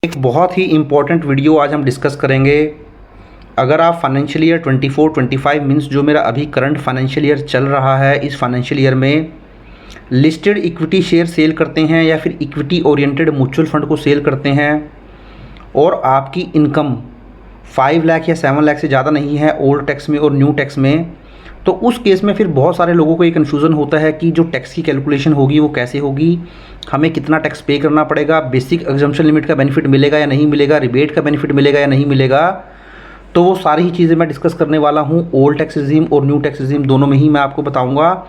एक बहुत ही important video आज हम डिस्कस करेंगे। अगर आप फाइनेंशियल ईयर 24-25 मीन्स जो मेरा अभी करंट फाइनेंशियल ईयर चल रहा है, इस फाइनेंशियल ईयर में लिस्टेड इक्विटी शेयर सेल करते हैं या फिर इक्विटी ओरिएंटेड म्यूचुअल फंड को सेल करते हैं और आपकी इनकम 5 लाख या 7 लाख से ज़्यादा नहीं है ओल्ड टैक्स में और न्यू टैक्स में, तो उस केस में फिर बहुत सारे लोगों को ये कन्फ्यूज़न होता है कि जो टैक्स की कैलकुलेशन होगी वो कैसे होगी, हमें कितना टैक्स पे करना पड़ेगा, बेसिक एग्जम्पशन लिमिट का बेनिफिट मिलेगा या नहीं मिलेगा, रिबेट का बेनिफिट मिलेगा या नहीं मिलेगा। तो वो सारी ही चीज़ें मैं डिस्कस करने वाला हूँ। ओल्ड टैक्स रिजीम और न्यू टैक्स रिजीम दोनों में ही मैं आपको बताऊँगा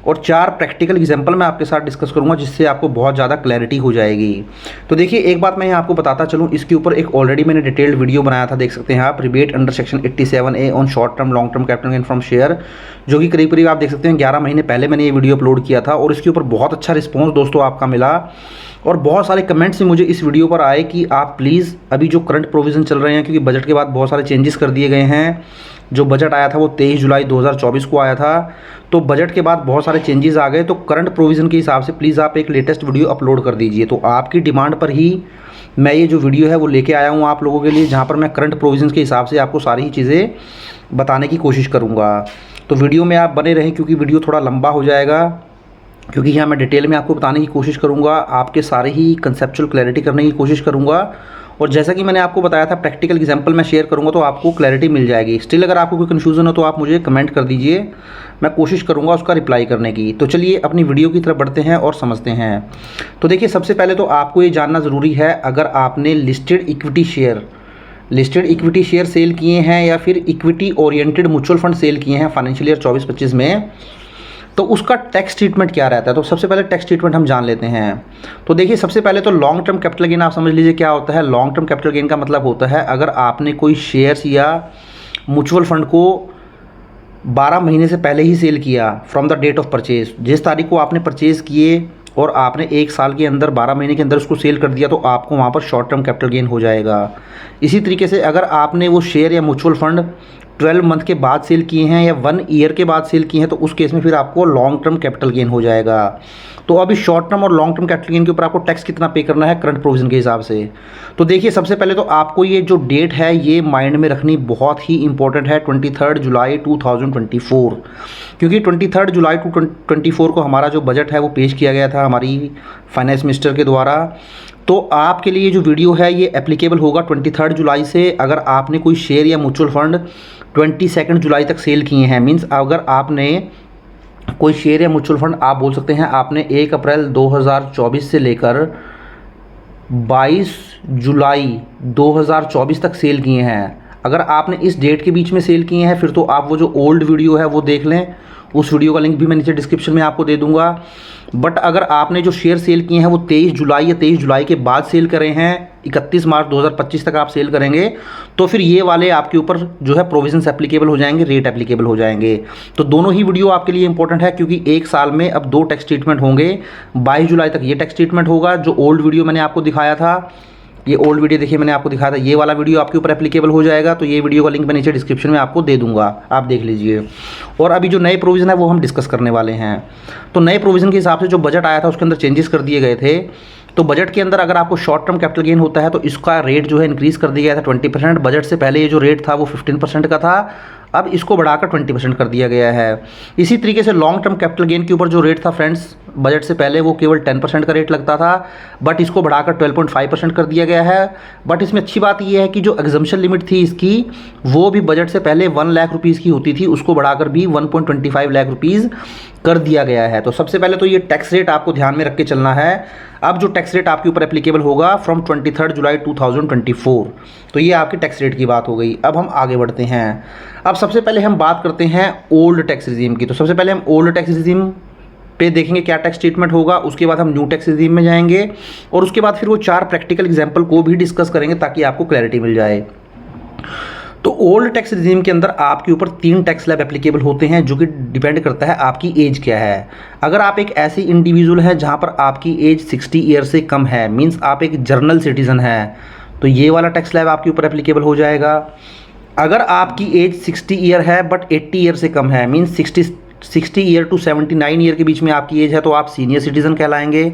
और 4 प्रैक्टिकल एग्जांपल मैं आपके साथ डिस्कस करूंगा जिससे आपको बहुत ज़्यादा क्लैरिटी हो जाएगी। तो देखिए, एक बात मैं आपको बताता चलूँ, इसके ऊपर एक ऑलरेडी मैंने डिटेल्ड वीडियो बनाया था, देख सकते हैं आप, rebate under section 87A on short term long term capital gain from share, जो कि करीब करीब आप देख सकते हैं 11 महीने पहले मैंने ये वीडियो अपलोड किया था और इसके ऊपर बहुत अच्छा रिस्पॉन्स दोस्तों आपका मिला और बहुत सारे कमेंट्स भी मुझे इस वीडियो पर आए कि आप प्लीज़ अभी जो करंट प्रोविज़न चल रहे हैं, क्योंकि बजट के बाद बहुत सारे चेंजेस कर दिए गए हैं। जो बजट आया था वो 23 जुलाई 2024 को आया था, तो बजट के बाद बहुत सारे चेंजेस आ गए, तो करंट प्रोविज़न के हिसाब से प्लीज़ आप एक लेटेस्ट वीडियो अपलोड कर दीजिए। तो आपकी डिमांड पर ही मैं ये जो वीडियो है वो लेके आया हूँ आप लोगों के लिए, जहाँ पर मैं करंट प्रोविज़न के हिसाब से आपको सारी ही चीज़ें बताने की कोशिश करूँगा। तो वीडियो में आप बने रहें क्योंकि वीडियो थोड़ा लंबा हो जाएगा, क्योंकि यहाँ मैं डिटेल में आपको बताने की कोशिश करूँगा, आपके सारे ही कंसेप्चुअल क्लैरिटी करने की कोशिश करूँगा और जैसा कि मैंने आपको बताया था प्रैक्टिकल एग्जांपल मैं शेयर करूँगा तो आपको क्लैरिटी मिल जाएगी। स्टिल अगर आपको कोई कन्फ्यूज़न हो तो आप मुझे कमेंट कर दीजिए, मैं कोशिश करूँगा उसका रिप्लाई करने की। तो चलिए अपनी वीडियो की तरफ बढ़ते हैं और समझते हैं। तो देखिए, सबसे पहले तो आपको ये जानना ज़रूरी है, अगर आपने लिस्टेड इक्विटी शेयर सेल किए हैं या फिर equity oriented mutual fund sale किए हैं फाइनेंशियल ईयर 24-25 में, तो उसका टैक्स ट्रीटमेंट क्या रहता है। तो सबसे पहले टैक्स ट्रीटमेंट हम जान लेते हैं। तो देखिए, सबसे पहले तो लॉन्ग टर्म कैपिटल गेन आप समझ लीजिए क्या होता है। लॉन्ग टर्म कैपिटल गेन का मतलब होता है अगर आपने कोई शेयर्स या म्यूचुअल फंड को 12 महीने से पहले ही सेल किया from the date of purchase, जिस तारीख को आपने परचेज़ किए और आपने 1 साल के अंदर 12 महीने के अंदर उसको सेल कर दिया, तो आपको वहाँ पर शॉर्ट टर्म कैपिटल गेन हो जाएगा। इसी तरीके से अगर आपने वो शेयर या म्यूचुअल फंड 12 मंथ के बाद सेल किए हैं या 1 ईयर के बाद सेल किए हैं, तो उस केस में फिर आपको लॉन्ग टर्म कैपिटल गेन हो जाएगा। तो अभी शॉर्ट टर्म और लॉन्ग टर्म कैपिटल गेन के ऊपर आपको टैक्स कितना पे करना है करंट प्रोविज़न के हिसाब से। तो देखिए, सबसे पहले तो आपको ये जो डेट है ये माइंड में रखनी बहुत ही इंपॉर्टेंट है, 23 जुलाई 2024, क्योंकि 23 जुलाई 2024 को हमारा जो बजट है वो पेश किया गया था हमारी फाइनेंस मिनिस्टर के द्वारा। तो आपके लिए जो वीडियो है ये एप्लीकेबल होगा 23 जुलाई से। अगर आपने कोई शेयर या म्यूचुअल फंड 22 जुलाई तक सेल किए हैं, मींस अगर आपने कोई शेयर या म्यूचुअल फंड, आप बोल सकते हैं आपने 1 अप्रैल 2024 से लेकर 22 जुलाई 2024 तक सेल किए हैं, अगर आपने इस डेट के बीच में सेल किए हैं फिर तो आप वो जो ओल्ड वीडियो है वो देख लें, उस वीडियो का लिंक भी मैं नीचे डिस्क्रिप्शन में आपको दे दूंगा। बट अगर आपने जो शेयर सेल किए हैं वो 23 जुलाई या 23 जुलाई के बाद सेल करे हैं, 31 मार्च 2025 तक आप सेल करेंगे, तो फिर ये वाले आपके ऊपर जो है प्रोविजंस एप्लीकेबल हो जाएंगे, रेट एप्लीकेबल हो जाएंगे। तो दोनों ही वीडियो आपके लिए इंपॉर्टेंट है क्योंकि एक साल में अब 2 टैक्स ट्रीटमेंट होंगे। 22 जुलाई तक ये टैक्स ट्रीटमेंट होगा, जो ओल्ड वीडियो मैंने आपको दिखाया था, ये ओल्ड वीडियो देखिए मैंने आपको दिखाया था, ये वाला वीडियो आपके ऊपर एप्लीकेबल हो जाएगा। तो ये वीडियो का लिंक मैं नीचे डिस्क्रिप्शन में आपको दे दूंगा, आप देख लीजिए। और अभी जो नए प्रोविज़न है वो हम डिस्कस करने वाले हैं। तो नए प्रोविज़न के हिसाब से जो बजट आया था उसके अंदर चेंजेस कर दिए गए थे। तो बजट के अंदर अगर आपको शॉर्ट टर्म कैपिटल गेन होता है तो इसका रेट जो है इंक्रीज़ कर दिया गया था 20%। बजट से पहले ये जो रेट था वो 15% का था, अब इसको बढ़ाकर 20% कर दिया गया है। इसी तरीके से लॉन्ग टर्म कैपिटल गेन के ऊपर जो रेट था फ्रेंड्स, बजट से पहले वो केवल 10% का रेट लगता था, बट इसको बढ़ाकर 12.5% कर दिया गया है। बट इसमें अच्छी बात यह है कि जो एग्जम्पशन लिमिट थी इसकी, वो भी बजट से पहले 1 लाख रुपीज़ की होती थी, उसको बढ़ाकर भी 1.25 लाख रुपीज़ कर दिया गया है। तो सबसे पहले तो ये टैक्स रेट आपको ध्यान में रख के चलना है। अब जो टैक्स रेट आपके ऊपर एप्लीकेबल होगा फ्रॉम 23 जुलाई 2024, तो ये आपकी टैक्स रेट की बात हो गई। अब हम आगे बढ़ते हैं। अब सबसे पहले हम बात करते हैं ओल्ड टैक्स रिजीम की। तो सबसे पहले हम ओल्ड टैक्स रिजीम पे देखेंगे क्या टैक्स ट्रीटमेंट होगा, उसके बाद हम न्यू टैक्स रिजीम में जाएंगे और उसके बाद फिर वो 4 प्रैक्टिकल एग्जाम्पल को भी डिस्कस करेंगे ताकि आपको क्लैरिटी मिल जाए। तो ओल्ड टैक्स रिजीम के अंदर आपके ऊपर 3 टैक्स स्लैब एप्लीकेबल होते हैं, जो कि डिपेंड करता है आपकी एज क्या है। अगर आप एक ऐसी इंडिविजुअल है जहां पर आपकी एज 60 ईयर से कम है, मींस आप एक जर्नल सिटीजन है, तो ये वाला टैक्स स्लैब आपके ऊपर एप्लीकेबल हो जाएगा। अगर आपकी एज 60 ईयर है बट 80 ईयर से कम है, मींस 60 ईयर टू 79 ईयर के बीच में आपकी एज है, तो आप सीनियर सिटीजन कहलाएंगे।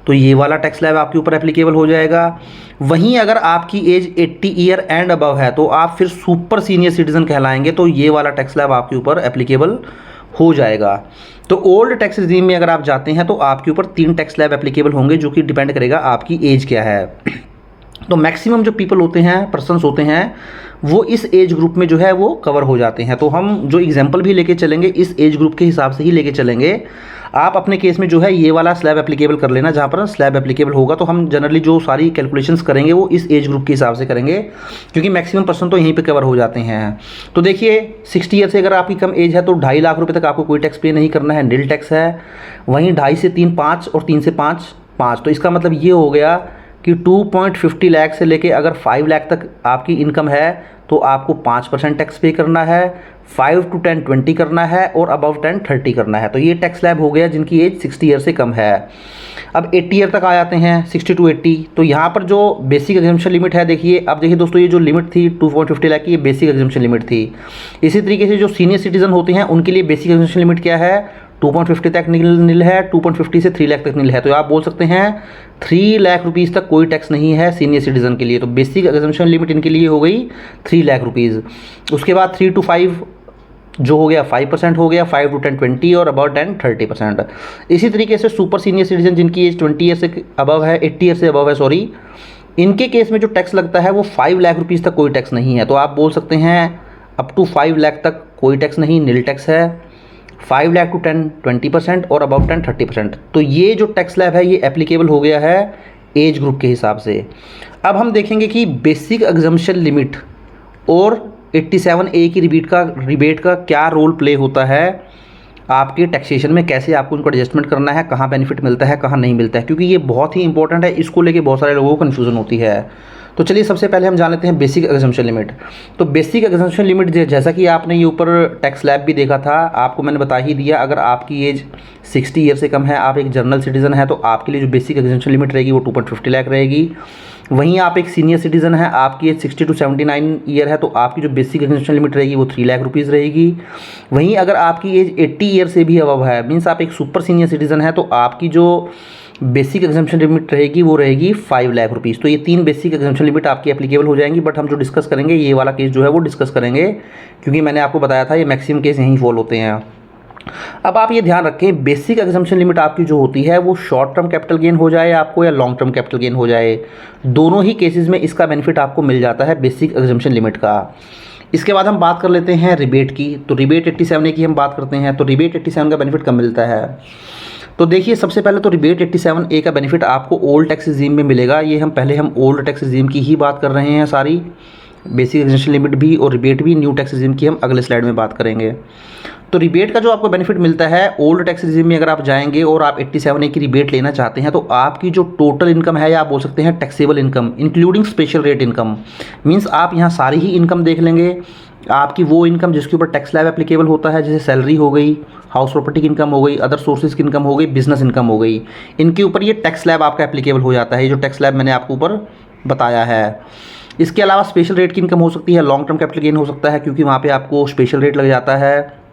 तो ये वाला टैक्स स्लैब आपके ऊपर एप्लीकेबल हो जाएगा। वहीं अगर आपकी एज 80 ईयर एंड अबव है तो आप फिर सुपर सीनियर सिटीजन कहलाएंगे, तो ये वाला टैक्स स्लैब आपके ऊपर एप्लीकेबल हो जाएगा। तो ओल्ड टैक्स रिजीम में अगर आप जाते हैं तो आपके ऊपर 3 टैक्स स्लैब एप्लीकेबल होंगे, जो कि डिपेंड करेगा आपकी एज क्या है। तो मैक्सिमम जो पीपल होते हैं, पर्सन्स होते हैं, वो इस एज ग्रुप में जो है वो कवर हो जाते हैं। तो हम जो एग्जांपल भी लेके चलेंगे इस एज ग्रुप के हिसाब से ही लेके चलेंगे। आप अपने केस में जो है ये वाला स्लैब एप्लीकेबल कर लेना, जहाँ पर स्लैब एप्लीकेबल होगा तो हम जनरली जो सारी कैलकुलेशंस करेंगे वो इस एज ग्रुप के हिसाब से करेंगे, क्योंकि मैक्सिमम पर्सन तो यहीं पे कवर हो जाते हैं। तो देखिए 60 ईयर से अगर आपकी कम एज है तो 2.5 लाख रुपये तक आपको कोई टैक्स पे नहीं करना है, नील टैक्स है। वहीं 2.5 से 3 5 और 3 से 5 5। तो इसका मतलब ये हो गया कि 2.50 लाख से लेके अगर 5 लाख तक आपकी इनकम है तो आपको 5% टैक्स पे करना है, 5 to 10 20 करना है और अबव 10 30 करना है। तो ये टैक्स स्लैब हो गया जिनकी एज 60 ईयर से कम है। अब 80 ईयर तक आ जाते हैं, 60 to 80। तो यहाँ पर जो बेसिक एग्जम्पशन लिमिट है, देखिए अब देखिए दोस्तों, ये जो लिमिट थी 2.50 लाख की, ये बेसिक एग्जम्पशन लिमिट थी। इसी तरीके से जो सीनियर सिटीजन होते हैं उनके लिए बेसिक एग्जम्पशन लिमिट क्या है, 2.50 तक नील है, 2.50 से 3 लाख तक नील है। तो आप बोल सकते हैं 3 लाख रुपीज़ तक कोई टैक्स नहीं है सीनियर सिटीजन के लिए। तो बेसिक एग्जम्पशन लिमिट इनके लिए हो गई 3 लाख रुपीज़। उसके बाद 3 to 5 जो हो गया 5% हो गया, 5 to 10 20 और अबाउट 10 30%। इसी तरीके से सुपर सीनियर सिटीजन जिनकी एज 20 ईयर से अबव है, 80 ईयर से अबव है सॉरी, इनके केस में जो टैक्स लगता है वो 5 लाख रुपीज़ तक कोई टैक्स नहीं है। तो आप बोल सकते हैं अप टू 5 लाख तक कोई टैक्स नहीं, नील टैक्स है। 5 लाख टू 10 20% और अबाउट 10 30%। तो ये जो टैक्स स्लैब है ये एप्लीकेबल हो गया है एज ग्रुप के हिसाब से। अब हम देखेंगे कि बेसिक एग्जम्पशन लिमिट और 87A की रिबेट का क्या रोल प्ले होता है आपके टैक्सेशन में, कैसे आपको इनको एडजस्टमेंट करना है, कहाँ बेनिफिट मिलता है कहाँ नहीं मिलता है, क्योंकि ये बहुत ही इंपॉर्टेंट है। इसको लेके बहुत सारे लोगों को कन्फ्यूज़न होती है। तो चलिए सबसे पहले हम जान लेते हैं बेसिक एग्जम्पशन लिमिट। तो बेसिक एग्जम्पशन लिमिट जैसा कि आपने ये ऊपर टैक्स स्लैब भी देखा था, आपको मैंने बता ही दिया, अगर आपकी एज 60 ईयर से कम है, आप एक जनरल सिटीज़न है, तो आपके लिए जो बेसिक एग्जम्पशन लिमिट रहेगी वो 2.50 लाख रहेगी। वहीं आप एक सीनियर सिटीज़न है, आपकी एज 60 to 79 ईयर है, तो आपकी जो बेसिक एग्जम्पशन लिमिट रहेगी वो 3 लाख रुपीज़ रहेगी। वहीं अगर आपकी एज 80 ईयर से भी अबव है, मीन्स आप एक सुपर सीनियर सिटीज़न है, तो आपकी जो बेसिक एग्जम्पशन लिमिट रहेगी वो रहेगी 5 लाख रुपीज़। तो ये 3 बेसिक एग्जम्पशन लिमिट आपकी एप्लीकेबल हो जाएंगी। बट हम जो डिस्कस करेंगे ये वाला केस जो है वो डिस्कस करेंगे, क्योंकि मैंने आपको बताया था ये मैक्सिमम केस यहीं फॉल होते हैं। अब आप ये ध्यान रखें, बेसिक एग्जम्पशन लिमिट आपकी जो होती है वो शॉर्ट टर्म कैपिटल गेन हो जाए आपको या लॉन्ग टर्म कैपिटल गेन हो जाए, दोनों ही केसेस में इसका बेनिफिट आपको मिल जाता है बेसिक एग्जम्पशन लिमिट का। इसके बाद हम बात कर लेते हैं रिबेट की। तो रिबेट 87A की हम बात करते हैं। तो रिबेट 87 का बेनिफिट कब मिलता है? तो देखिए सबसे पहले तो रिबेट 87A का बेनिफिट आपको ओल्ड टैक्स रिजीम में मिलेगा। ये हम ओल्ड टैक्स रिजीम की ही बात कर रहे हैं सारी, बेसिक एग्जम्पशन लिमिट भी और रिबेट भी। न्यू टैक्स रिजीम की हम अगले स्लाइड में बात करेंगे। तो रिबेट का जो आपको बेनिफिट मिलता है ओल्ड टैक्स रिजीम में, अगर आप जाएंगे और आप 87A की रिबेट लेना चाहते हैं तो आपकी जो टोटल इनकम है, या आप बोल सकते हैं taxable income including special rate income, means आप यहाँ सारी ही इनकम देख लेंगे। आपकी वो इनकम जिसके ऊपर टैक्स स्लैब एप्लीकेबल होता है, जैसे सैलरी हो गई, हाउस प्रॉपर्टी की इनकम हो गई, अदर सोर्सेज की इनकम हो गई, बिजनेस इनकम हो गई, इनके ऊपर ये टैक्स स्लैब आपका एप्लीकेबल हो जाता है। ये जो टैक्स स्लैब मैंने आपको ऊपर बताया है। इसके अलावा स्पेशल रेट की इनकम हो सकती है, लॉन्ग टर्म कैपिटल गेन हो सकता है, क्योंकि वहाँ पे आपको स्पेशल रेट लग जाता है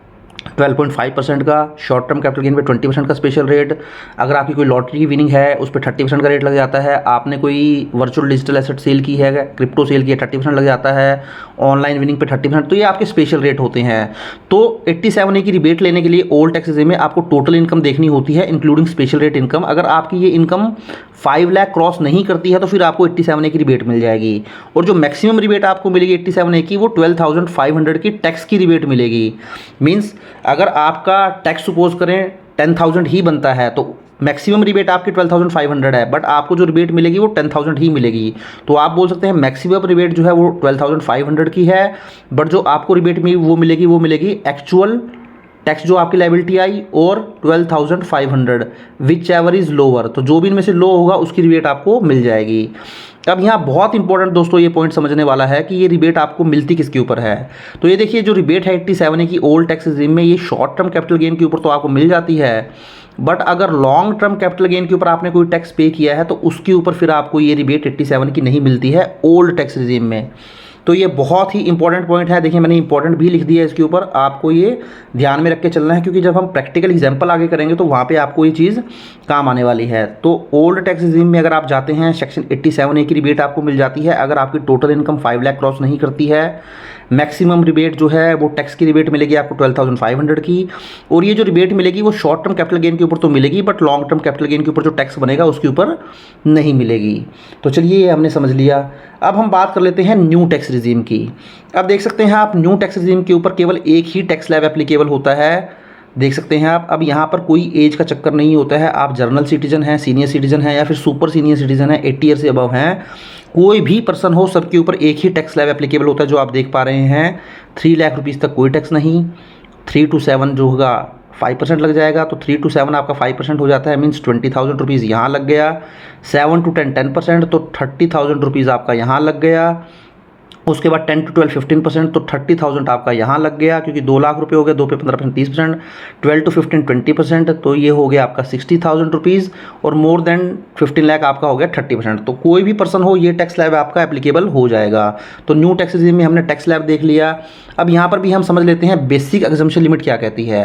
12.5% का। शॉर्ट टर्म कैपिटल गेन पे 20% का स्पेशल रेट। अगर आपकी कोई लॉटरी की विनिंग है उस पर 30% का रेट लग जाता है। आपने कोई वर्चुअल डिजिटल एसेट सेल की है, क्रिप्टो सेल की है, 30% लग जाता है। ऑनलाइन विनिंग पे 30%। तो ये आपके स्पेशल रेट होते हैं। तो 87A की रिबेट लेने के लिए ओल्ड टैक्स रिजीम में आपको टोटल इनकम देखनी होती है इंक्लूडिंग स्पेशल रेट इनकम। अगर आपकी ये इनकम 5 लाख क्रॉस नहीं करती है तो फिर आपको 87A की रिबेट मिल जाएगी। और जो मैक्सिमम रिबेट आपको मिलेगी 87A की, वो 12,500 की टैक्स की रिबेट मिलेगी। मीन्स अगर आपका टैक्स सपोज करें 10,000 ही बनता है तो मैक्सिमम रिबेट आपकी 12,500 है, बट आपको जो रिबेट मिलेगी वो 10,000 ही मिलेगी। तो आप बोल सकते हैं मैक्सिमम रिबेट जो है वो 12,500 की है, बट जो आपको रिबेट में वो मिलेगी एक्चुअल टैक्स जो आपकी लाइबिलिटी आई और 12,500 विच एवर इज़ लोअर। तो जो भी इनमें से लो होगा उसकी रिबेट आपको मिल जाएगी। अब यहाँ बहुत इंपॉर्टेंट दोस्तों ये पॉइंट समझने वाला है कि ये रिबेट आपको मिलती किसके ऊपर है। तो ये देखिए जो रिबेट है 87A की ओल्ड टैक्स रिजीम में, ये शॉर्ट टर्म कैपिटल गेन के ऊपर तो आपको मिल जाती है, बट अगर लॉन्ग टर्म कैपिटल गेन के ऊपर आपने कोई टैक्स पे किया है तो उसके ऊपर फिर आपको ये रिबेट 87 की नहीं मिलती है ओल्ड टैक्स रिजीम में। तो ये बहुत ही इंपॉर्टेंट पॉइंट है। देखिए मैंने इंपॉर्टेंट भी लिख दिया है इसके ऊपर, आपको ये ध्यान में रख के चलना है, क्योंकि जब हम प्रैक्टिकल एग्जाम्पल आगे करेंगे तो वहाँ पे आपको ये चीज़ काम आने वाली है। तो ओल्ड टैक्स रिजीम में अगर आप जाते हैं, सेक्शन 87A की रिबेट आपको मिल जाती है अगर आपकी टोटल इनकम 5 लाख क्रॉस नहीं करती है। मैक्सिमम रिबेट जो है वो टैक्स की रिबेट मिलेगी आपको 12,500 की, और ये जो रिबेट मिलेगी वो शॉर्ट टर्म कैपिटल गेन के ऊपर तो मिलेगी, but long term capital gain के ऊपर जो टैक्स बनेगा उसके ऊपर नहीं मिलेगी। तो चलिए ये हमने समझ लिया। अब हम बात कर लेते हैं न्यू टैक्स रिजीम की। अब देख सकते हैं आप, न्यू टैक्स रिजीम के ऊपर केवल एक ही टैक्स स्लैब एप्लीकेबल होता है। देख सकते हैं आप, अब यहाँ पर कोई एज का चक्कर नहीं होता है। आप जनरल सिटीजन हैं, सीनियर सिटीजन हैं या फिर सुपर सीनियर सिटीजन हैं, 80 ईयर से अबव हैं, कोई भी पर्सन हो, सबके ऊपर एक ही टैक्स स्लैब एप्लीकेबल होता है जो आप देख पा रहे हैं। 3 लाख रुपीज़ तक कोई टैक्स नहीं। 3 to 7 जो होगा 5% लग जाएगा, तो 3 to 7 आपका 5% हो जाता है, मीन्स 20,000 रुपीज़ यहाँ लग गया। 7 to 10 10%, तो 30,000 रुपीज़ आपका यहाँ लग गया। उसके बाद 10 to 12 15%, तो 30,000 आपका यहाँ लग गया, क्योंकि 2 लाख रुपये हो गए, 2 पे 15% 30%, 12 to 15 20%, तो ये हो गया आपका 60,000 रुपीज़, और मोर देन 15 लाख आपका हो गया 30%। तो कोई भी पर्सन हो, ये टैक्स स्लैब आपका एप्लीकेबल हो जाएगा। तो न्यू टैक्स रिजीम में हमने टैक्स स्लैब देख लिया। अब यहाँ पर भी हम समझ लेते हैं बेसिक एग्जम्पशन लिमिट क्या कहती है।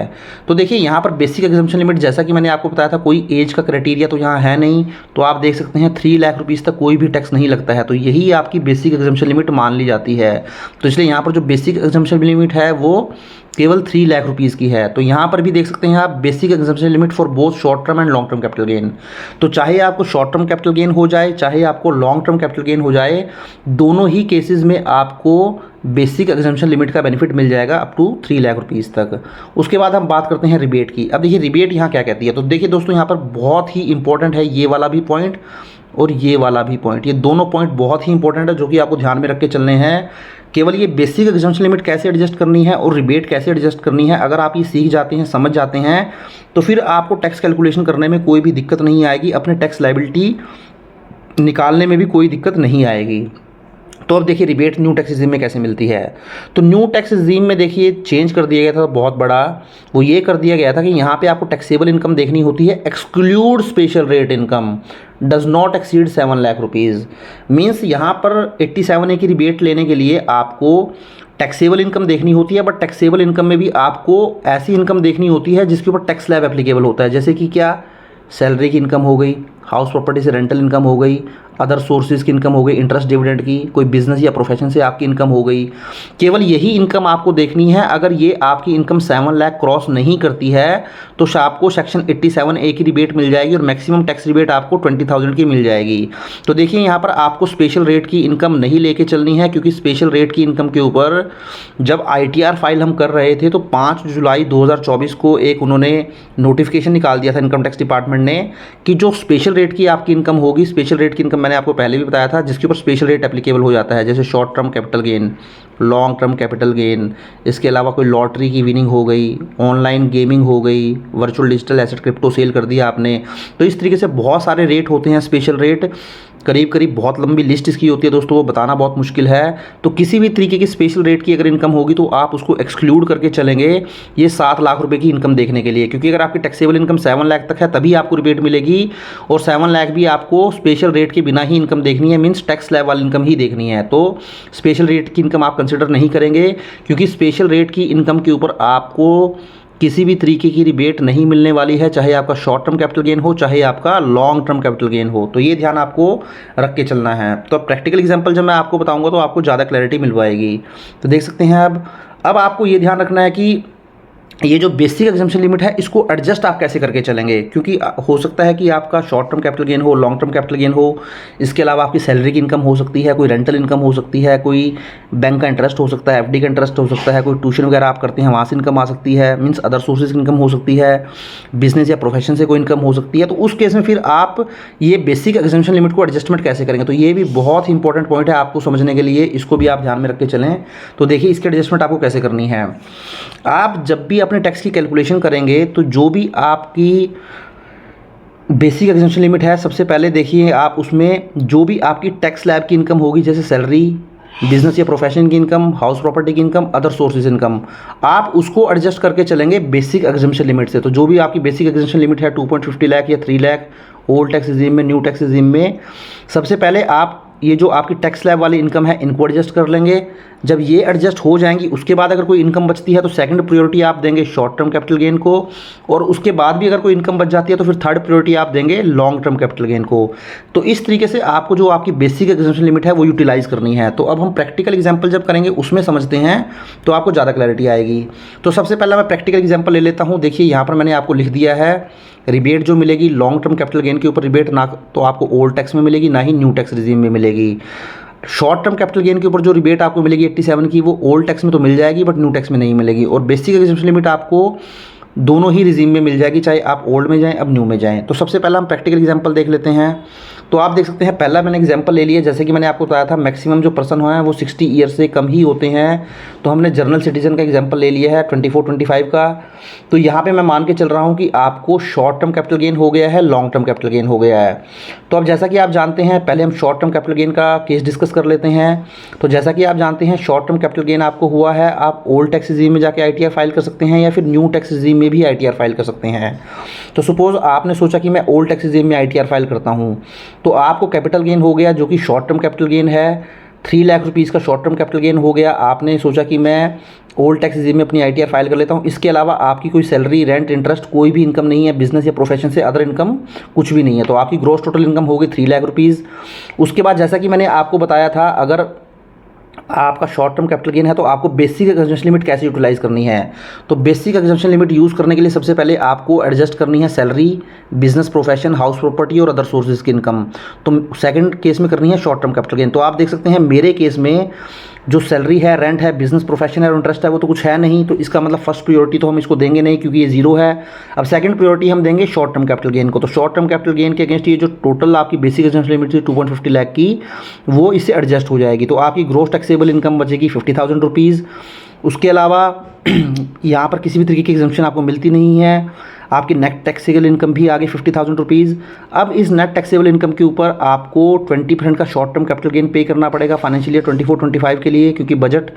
तो देखिए यहाँ पर बेसिक एग्जम्पशन लिमिट, जैसा कि मैंने आपको बताया था, कोई एज का क्राइटेरिया तो यहाँ है नहीं, तो आप देख सकते हैं 3 लाख रुपीज़ तक कोई भी टैक्स नहीं लगता है, तो यही आपकी बेसिक एग्जम्पशन लिमिट मान ली जाती है। तो इसलिए यहाँ पर जो बेसिक एग्जम्पशन लिमिट है वो केवल 3 लाख रुपीज़ की है। तो यहाँ पर भी देख सकते हैं आप, basic exemption limit for both short term and long term capital gain. तो चाहे आपको शॉर्ट टर्म कैपिटल गेन हो जाए, चाहे आपको लॉन्ग टर्म कैपिटल गेन हो जाए, दोनों ही केसेस में आपको बेसिक एग्जम्पशन लिमिट का बेनिफिट मिल जाएगा अप टू 3 लाख रुपीज़ तक। उसके बाद हम बात करते हैं रिबेट की। अब देखिए रिबेट यहाँ क्या कहती है। तो देखिए दोस्तों, यहाँ पर बहुत ही इंपॉर्टेंट है ये वाला भी पॉइंट और ये वाला भी पॉइंट, ये दोनों पॉइंट बहुत ही इंपॉर्टेंट है जो कि आपको ध्यान में रख के चलने हैं। केवल ये बेसिक एग्जम्पशन लिमिट कैसे एडजस्ट करनी है और रिबेट कैसे एडजस्ट करनी है, अगर आप ये सीख जाते हैं, समझ जाते हैं, तो फिर आपको टैक्स कैलकुलेशन करने में कोई भी दिक्कत नहीं आएगी, अपने टैक्स लायबिलिटी निकालने में भी कोई दिक्कत नहीं आएगी। तो अब देखिए रिबेट न्यू टैक्स रिजीम में कैसे मिलती है। तो न्यू टैक्स रिजीम में देखिए चेंज कर दिया गया था बहुत बड़ा, वो ये कर दिया गया था कि यहाँ पे आपको टैक्सेबल इनकम देखनी होती है, exclude special rate income does not exceed 7 lakh rupees. Means यहाँ पर 87A की रिबेट लेने के लिए आपको टैक्सेबल इनकम देखनी होती है, बट टैक्सेबल इनकम में भी आपको ऐसी इनकम देखनी होती है जिसके ऊपर टैक्स स्लैब एप्लीकेबल होता है, जैसे कि क्या, सैलरी की इनकम हो गई, हाउस प्रॉपर्टी से रेंटल इनकम हो गई, अदर सोर्सेज की इनकम हो गई, इंटरेस्ट डिविडेंड की, कोई बिजनेस या प्रोफेशन से आपकी इनकम हो गई। केवल यही इनकम आपको देखनी है। अगर ये आपकी इनकम 7 लाख क्रॉस नहीं करती है तो आपको सेक्शन 87A की रिबेट मिल जाएगी और मैक्सिमम टैक्स रिबेट आपको 20,000 की मिल जाएगी। तो देखिए यहाँ पर आपको स्पेशल रेट की इनकम नहीं लेके चलनी है, क्योंकि स्पेशल रेट की इनकम के ऊपर जब ITR फाइल हम कर रहे थे तो 5 जुलाई 2024 को एक उन्होंने नोटिफिकेशन निकाल दिया था इनकम टैक्स डिपार्टमेंट ने, कि जो स्पेशल रेट की आपकी इनकम होगी, स्पेशल रेट की इनकम मैंने आपको पहले भी बताया था, जिसके ऊपर स्पेशल रेट एप्लीकेबल हो जाता है, जैसे short term capital gain, long term capital gain, इसके अलावा कोई लॉटरी की विनिंग हो गई, ऑनलाइन गेमिंग हो गई, virtual digital asset crypto sale कर दिया आपने। तो इस तरीके से बहुत सारे रेट होते हैं स्पेशल रेट, करीब करीब बहुत लंबी लिस्ट इसकी होती है दोस्तों, वो बताना बहुत मुश्किल है। तो किसी भी तरीके की स्पेशल रेट की अगर इनकम होगी तो आप उसको एक्सक्लूड करके चलेंगे ये 7 लाख रुपए की इनकम देखने के लिए, क्योंकि अगर आपकी टैक्सेबल इनकम 7 लाख तक है तभी आपको रिबेट मिलेगी, और 7 लाख भी आपको स्पेशल रेट के बिना ही इनकम देखनी है, मीन्स टैक्स स्लैब वाली इनकम ही देखनी है। तो स्पेशल रेट की इनकम आप कंसिडर नहीं करेंगे, क्योंकि स्पेशल रेट की इनकम के ऊपर आपको किसी भी तरीके की रिबेट नहीं मिलने वाली है, चाहे आपका शॉर्ट टर्म कैपिटल गेन हो, चाहे आपका लॉन्ग टर्म कैपिटल गेन हो। तो ये ध्यान आपको रख के चलना है। तो प्रैक्टिकल एग्जांपल जब मैं आपको बताऊंगा तो आपको ज़्यादा क्लैरिटी मिल पाएगी। तो देख सकते हैं अब आपको ये ध्यान रखना है कि ये जो बेसिक एग्जम्पशन लिमिट है इसको एडजस्ट आप कैसे करके चलेंगे, क्योंकि हो सकता है कि आपका शॉर्ट टर्म कैपिटल गेन हो, लॉन्ग टर्म कैपिटल गेन हो, इसके अलावा आपकी सैलरी की इनकम हो सकती है, कोई रेंटल इनकम हो सकती है, कोई बैंक का इंटरेस्ट हो सकता है, FD का इंटरेस्ट हो सकता है, कोई ट्यूशन वगैरह आप करते हैं वहाँ से इनकम आ सकती है, मीन्स अदर सोर्सेज की इनकम हो सकती है, बिजनेस या प्रोफेशन से कोई इनकम हो सकती है। तो उस केस में फिर आप ये बेसिक एग्जम्पशन लिमिट को एडजस्टमेंट कैसे करेंगे, तो ये भी बहुत ही इंपॉर्टेंट पॉइंट है आपको समझने के लिए, इसको भी आप ध्यान में रख के चलें। तो देखिए इसकी एडजस्टमेंट आपको कैसे करनी है। आप जब भी अपने टैक्स की कैलकुलेशन करेंगे तो जो भी आपकी बेसिक एग्जम्पशन लिमिट है, सबसे पहले देखिए आप उसमें जो भी आपकी टैक्स स्लैब की इनकम होगी, जैसे सैलरी, बिजनेस या प्रोफेशन की इनकम, हाउस प्रॉपर्टी की इनकम, अदर सोर्सेज इनकम, आप उसको एडजस्ट करके चलेंगे बेसिक एग्जम्पशन लिमिट से। तो जो भी आपकी बेसिक एग्जम्पशन लिमिट है 2.50 लाख या 3 लाख ओल्ड टैक्स रिजीम में, न्यू टैक्स रिजीम में, सबसे पहले आप ये जो आपकी टैक्स स्लैब वाली इनकम है इनको एडजस्ट कर लेंगे। जब ये एडजस्ट हो जाएंगी उसके बाद अगर कोई इनकम बचती है तो सेकंड प्रायोरिटी आप देंगे शॉर्ट टर्म कैपिटल गेन को, और उसके बाद भी अगर कोई इनकम बच जाती है तो फिर थर्ड प्रायोरिटी आप देंगे लॉन्ग टर्म कैपिटल गेन को। तो इस तरीके से आपको जो आपकी बेसिक एग्जेम्पशन लिमिट है वो यूटिलाइज करनी है। तो अब हम प्रैक्टिकल एग्जाम्पल जब करेंगे उसमें समझते हैं तो आपको ज़्यादा क्लैरिटी आएगी। तो सबसे पहला मैं प्रैक्टिकल एग्जाम्पल ले लेता हूँ। देखिए यहाँ पर मैंने आपको लिख दिया है रिबेट जो मिलेगी लॉन्ग टर्म कैपिटल गेन के ऊपर रिबेट ना तो आपको ओल्ड टैक्स में मिलेगी ना ही न्यू टैक्स रिजीम में मिलेगी। शॉर्ट टर्म कैपिटल गेन के ऊपर जो रिबेट आपको मिलेगी 87 की वो ओल्ड टैक्स में तो मिल जाएगी बट न्यू टैक्स में नहीं मिलेगी। और बेसिक एग्जेम्पशन लिमिट आपको दोनों ही रिजीम में मिल जाएगी, चाहे आप ओल्ड में जाएं अब न्यू में जाएं। तो सबसे पहला हम प्रैक्टिकल एग्जांपल देख लेते हैं। तो आप देख सकते हैं पहला मैंने एग्जांपल ले लिया, जैसे कि मैंने आपको बताया था मैक्सिमम जो पर्सन हुए हैं वो 60 ईयर से कम ही होते हैं। तो हमने जनरल सिटीजन का एग्जांपल ले लिया है 24-25 का। तो यहाँ पे मैं मान के चल रहा हूँ कि आपको शॉर्ट टर्म कैपिटल गेन हो गया है, लॉन्ग टर्म कैपिटल गेन हो गया है। तो अब जैसा कि आप जानते हैं पहले हम शॉर्ट टर्म कैपिटल गेन का केस डिस्कस कर लेते हैं। तो जैसा कि आप जानते हैं शॉर्ट टर्म कैपिटल गेन आपको हुआ है, आप ओल्ड टैक्स रिजीम में जाके ITR फाइल कर सकते हैं या फिर न्यू टैक्स रिजीम में भी ITR फाइल कर सकते हैं। तो सपोज आपने सोचा कि मैं ओल्ड टैक्स रिजीम में ITR फाइल करता हूँ, तो आपको कैपिटल गेन हो गया जो कि शॉर्ट टर्म कैपिटल गेन है 3 लाख रुपीज़ का शॉर्ट टर्म कैपिटल गेन हो गया। आपने सोचा कि मैं ओल्ड टैक्स रिजीम में अपनी ITR फाइल कर लेता हूँ। इसके अलावा आपकी कोई सैलरी, रेंट, इंटरेस्ट कोई भी इनकम नहीं है, बिजनेस या प्रोफेशन से अदर इनकम कुछ भी नहीं है। तो आपकी ग्रॉस टोटल इनकम हो गई 3 लाख रुपीज़। उसके बाद जैसा कि मैंने आपको बताया था अगर आपका शॉर्ट टर्म कैपिटल गेन है तो आपको बेसिक एग्जेम्पशन लिमिट कैसे यूटिलाइज करनी है। तो बेसिक एग्जेम्पशन लिमिट यूज़ करने के लिए सबसे पहले आपको एडजस्ट करनी है salary, business, profession, house property और अदर सोर्सेज की इनकम। तो सेकंड केस में करनी है शॉर्ट टर्म कैपिटल गेन। तो आप देख सकते हैं मेरे केस में जो सैलरी है, रेंट है, बिजनेस, प्रोफेशन है और इंटरेस्ट है वो तो कुछ है नहीं, तो इसका मतलब फर्स्ट प्रायोरिटी तो हम इसको देंगे नहीं क्योंकि ये जीरो है। अब सेकंड प्रायोरिटी हम देंगे शॉर्ट टर्म कैपिटल गेन को। तो शॉर्ट टर्म कैपिटल गेन के अगेंस्ट ये जो टोटल आपकी बेसिक एग्जेम्पशन लिमिट थी 2.50 लाख की वो इससे एडजस्ट हो जाएगी। तो आपकी ग्रॉस टैक्सेबल इनकम बचेगी 50,000 रुपीज़। उसके अलावा यहाँ पर किसी भी तरीके की एग्जेम्पशन आपको मिलती नहीं है। आपकी नेट टैक्सेबल इनकम भी आ गई 50,000 रुपीज़। अब इस नेट टैक्सेबल इनकम के ऊपर आपको 20% का शॉर्ट टर्म कैपिटल गेन पे करना पड़ेगा फाइनेंशियल ईयर 24-25 के लिए, क्योंकि बजट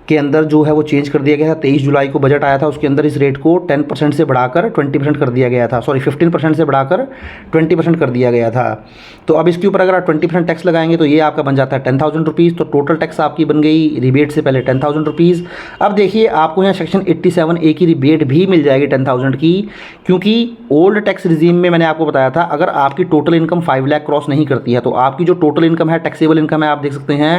के अंदर जो है वो चेंज कर दिया गया था। 23 जुलाई को बजट आया था, उसके अंदर इस रेट को 10% से बढ़ाकर 20% कर दिया गया था, सॉरी 15% से बढ़ाकर 20% कर दिया गया था। तो अब इसके ऊपर अगर आप 20% टैक्स लगाएंगे तो ये आपका बन जाता है 10,000 रुपीज़। तो टोटल टैक्स आपकी बन गई रिबेट से पहले 10,000 रुपीज़। अब देखिए आपको यहाँ सेक्शन 87A की रिबेट भी मिल जाएगी 10,000 की, क्योंकि ओल्ड टैक्स रिजीम में मैंने आपको बताया था अगर आपकी टोटल इनकम 5 लाख क्रॉस नहीं करती है तो आपकी जो टोटल इनकम है, टैक्सेबल इनकम है, आप देख सकते हैं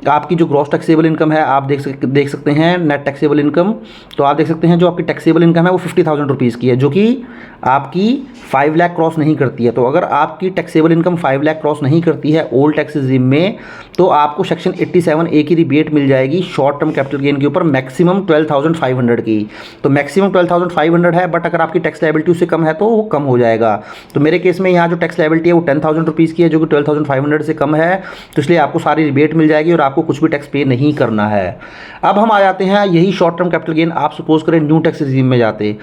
आपकी जो ग्रॉस टैक्सेबल इनकम है आप देख सकते हैं नेट टैक्सेबल इनकम। तो आप देख सकते हैं जो आपकी टैक्सेबल इनकम है वो 50,000 रुपीज़ की है, जो कि आपकी 5 लाख क्रॉस नहीं करती है। तो अगर आपकी टैक्सेबल इनकम 5 लाख क्रॉस नहीं करती है ओल्ड टैक्स रिजीम में तो आपको सेक्शन 87A की रिबेट मिल जाएगी शॉर्ट टर्म कैपिटल गेन के ऊपर मैक्सिमम 12,500 की। तो मैक्सिमम 12,500 है, बट अगर आपकी टैक्स लायबिलिटी उससे कम है तो वो कम हो जाएगा। तो मेरे केस में यहाँ जो टैक्स लायबिलिटी है वो 10,000 रुपीज़ की है, जो कि 12,500 से कम है, तो इसलिए आपको सारी रिबेट मिल जाएगी और आपको कुछ भी टैक्स पे नहीं करना है। अब हम आ जाते हैं यही शॉर्ट टर्म कैपिटल गेन आप सपोज करें न्यू टैक्स रिजीम में जाते,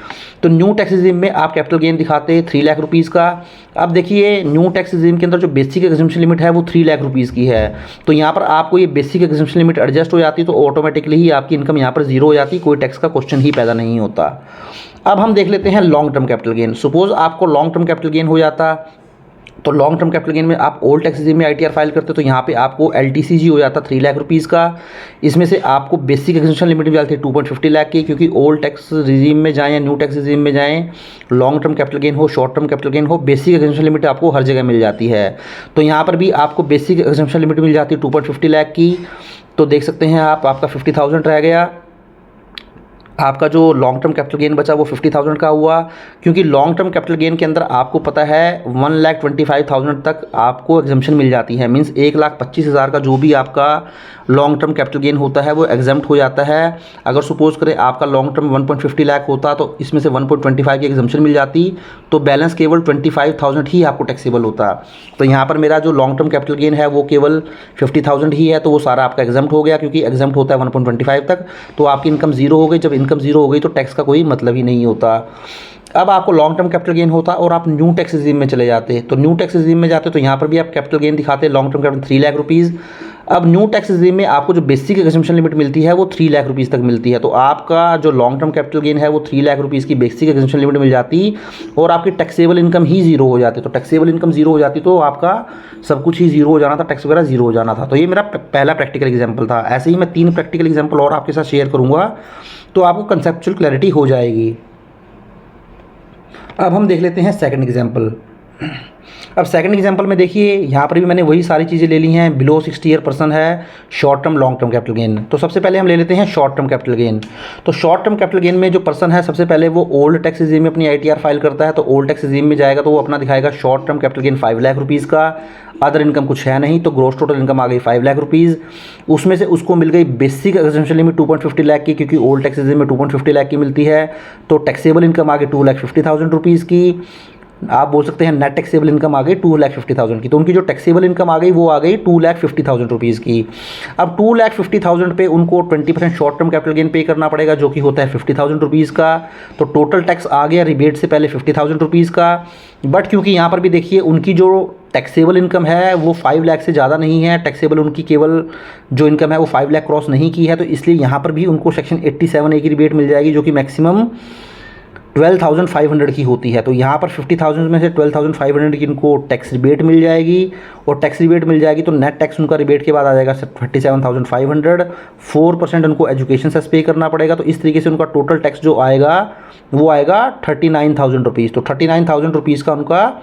तो न्यू टैक्स रिजीम में आप कैपिटल गेन दिखाते 3 लाख रुपीज़ का। अब देखिए न्यू टैक्स रिजीम के अंदर जो बेसिक एग्जेम्पशन लिमिट है वो 3 लाख रुपीज़ की है। तो यहाँ पर आपको ये बेसिक एग्जेम्पशन लिमिट एडजस्ट हो जाती, तो ऑटोमेटिकली ही आपकी इनकम यहाँ पर जीरो हो जाती, कोई टैक्स का क्वेश्चन ही पैदा नहीं होता। अब हम देख लेते हैं long term capital gain. Suppose आपको लॉन्ग टर्म कैपिटल गेन हो जाता, तो लॉन्ग टर्म कैपिटल गेन में आप ओल्ड टैक्स रिजीम में ITR फाइल करते तो यहाँ पे आपको LTCG हो जाता 3 लाख रुपीज़ का। इसमें से आपको बेसिक एग्जेम्पशन लिमिट मिल जाती है 2.50 लाख की, क्योंकि ओल्ड टैक्स रिजीम में जाएँ या न्यू टैक्स रिजीम में जाएँ, लॉन्ग टर्म कैपिटल गेन हो, शॉर्ट टर्म कैपिटल गेन हो, बेसिक एग्जेम्पशन लिमिट आपको हर जगह मिल जाती है। तो यहाँ पर भी आपको बेसिक एग्जेम्पशन लिमिट मिल जाती है 2.50 लाख की। तो देख सकते हैं आप, आपका 50,000 रह गया। आपका जो लॉन्ग टर्म कैपिटल गेन बचा वो 50,000 का हुआ, क्योंकि लॉन्ग टर्म कैपिटल गेन के अंदर आपको पता है 1,25,000 तक आपको एग्जम्पशन मिल जाती है। मींस 1,25,000 का जो भी आपका लॉन्ग टर्म कैपिटल गेन होता है वो एग्जम्प्ट हो जाता है। अगर सपोज करें आपका लॉन्ग टर्म 1.50 लाख होता तो इसमें से 1.25 की एग्जम्पशन मिल जाती, तो बैलेंस केवल 25,000 ही आपको टैक्सेबल होता। तो यहाँ पर मेरा जो लॉन्ग टर्म कैपिटल गेन है वो केवल 50,000 ही है, तो वो सारा आपका एग्जम्प्ट हो गया, क्योंकि एग्जम्प्ट होता है 1.25 तक। तो आपकी इनकम जीरो हो गई। जब इनकम जीरो हो गई तो टैक्स का कोई मतलब ही नहीं होता। अब आपको लॉन्ग टर्म कैपिटल गेन होता और आप न्यू टैक्स रिजीम में चले जाते, तो न्यू टैक्स रिजीम में जाते तो यहाँ पर भी आप कैपिटल गेन दिखाते long term capital 3 lakh rupees. अब न्यू टैक्स रेजिम में आपको जो बेसिक एग्जम्पशन लिमिट मिलती है वो 3 लाख रुपीज़ तक मिलती है। तो आपका जो लॉन्ग टर्म कैपिटल गेन है वो 3 लाख रुपीज़ की बेसिक एग्जम्पशन लिमिट मिल जाती और आपकी टैक्सेबल इनकम ही जीरो हो जाती। तो टैक्सेबल इनकम जीरो हो जाती तो आपका सब कुछ ही जीरो हो जाना था, टैक्स वगैरह जीरो हो जाना था। तो ये मेरा पहला प्रैक्टिकल एग्जाम्पल था। ऐसे ही मैं 3 प्रैक्टिकल एग्जाम्पल और आपके साथ शेयर करूँगा तो आपको कंसेप्चुअल क्लैरिटी हो जाएगी। अब हम देख लेते हैं सेकंड एग्जाम्पल। अब सेकंड एग्जांपल में देखिए यहाँ पर भी मैंने वही सारी चीज़ें ले ली हैं। बिलो 60 ईयर पर्सन है, short term long term capital gain. तो सबसे पहले हम ले लेते हैं शॉर्ट टर्म कैपिटल गेन। तो शॉर्ट टर्म कैपिटल गेन में जो पर्सन है सबसे पहले वो ओल्ड टैक्स रिजीम में अपनी ITR फाइल करता है। तो ओल्ड टैक्स रिजीम में जाएगा तो वो अपना दिखाएगा short term capital gain 5 lakh rupees का, अदर इनकम कुछ है नहीं, तो ग्रोस टोटल इनकम आ गई 5 लाख रुपीज़। उसमें से उसको मिल गई बेसिक एग्जम्पशन लिमिट 2.50 लाख की, क्योंकि ओल्ड टैक्स रिजीम में 2.50 लाख की मिलती है। तो टैक्सेबल इनकम आ गई 2,50,000 रुपीज़ की। आप बोल सकते हैं नेट टैक्सेबल इनकम आ गई 2,50,000 की। तो उनकी जो टैक्सेबल इनकम आ गई वो आ गई 2,50,000 रुपीज़ की। अब 2,50,000 पे उनको 20% शॉर्ट टर्म कैपिटल गेन पे करना पड़ेगा, जो कि होता है 50,000 रुपीज़ का। तो टोटल टैक्स आ गया रिबेट से पहले 50,000 रुपीज़ का। बट क्योंकि यहाँ पर भी देखिए उनकी जो टैक्सेबल इनकम है वो 5 लाख से ज़्यादा नहीं है, टैक्सेबल उनकी केवल जो इनकम है वो 5 लाख क्रॉस नहीं की है, तो इसलिए यहाँ पर भी उनको सेक्शन 87A की रिबेट मिल जाएगी, जो कि मैक्सिमम 12,500 की होती है। तो यहाँ पर 50,000 में से 12,500 की इनको टैक्स रिबेट मिल जाएगी, और टैक्स रिबेट मिल जाएगी तो नेट टैक्स उनका रिबेट के बाद आ जाएगा 37,500। 4% उनको एजुकेशन सेस पे करना पड़ेगा। तो इस तरीके से उनका टोटल टैक्स जो आएगा वो आएगा 39,000 रुपीज़। तो 39,000 रुपीज़ का उनका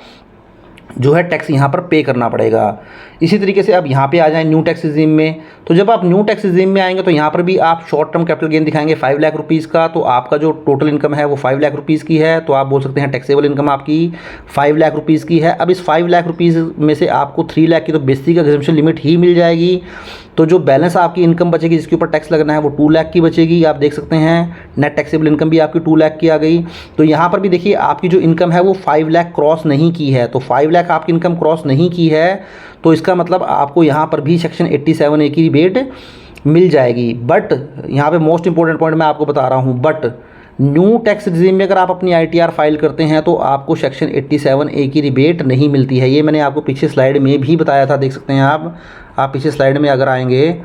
जो है टैक्स यहाँ पर पे करना पड़ेगा। इसी तरीके से अब यहाँ पे आ जाएं न्यू टैक्स रिजीम में। तो जब आप न्यू टैक्स रिजीम में आएंगे तो यहाँ पर भी आप शॉर्ट टर्म कैपिटल गेन दिखाएंगे 5 लाख रुपीज़ का। तो आपका जो टोटल इनकम है वो 5 लाख रुपीज़ की है। तो आप बोल सकते हैं टैक्सेबल इनकम आपकी 5 लाख रुपीज़ की है। अब इस 5 लाख रुपीज़ में से आपको 3 लाख की तो बेसिक एग्जम्पशन लिमिट ही मिल जाएगी। तो जो बैलेंस आपकी इनकम बचेगी जिसके ऊपर टैक्स लगना है वो 2 लाख की बचेगी। आप देख सकते हैं नेट टैक्सेबल इनकम भी आपकी 2 लाख की आ गई। तो यहाँ पर भी देखिए आपकी जो इनकम है वो 5 लाख क्रॉस नहीं की है। तो 5 लाख आपकी इनकम क्रॉस नहीं की है तो इसका मतलब आपको यहाँ पर भी सेक्शन 87A की रिबेट मिल जाएगी। बट यहाँ पे मोस्ट इंपॉर्टेंट पॉइंट मैं आपको बता रहा हूँ, बट न्यू टैक्स रिजीम में अगर आप अपनी ITR फाइल करते हैं तो आपको सेक्शन 87A की रिबेट नहीं मिलती है। ये मैंने आपको पीछे स्लाइड में भी बताया था, देख सकते हैं आप पीछे स्लाइड में अगर आएंगे,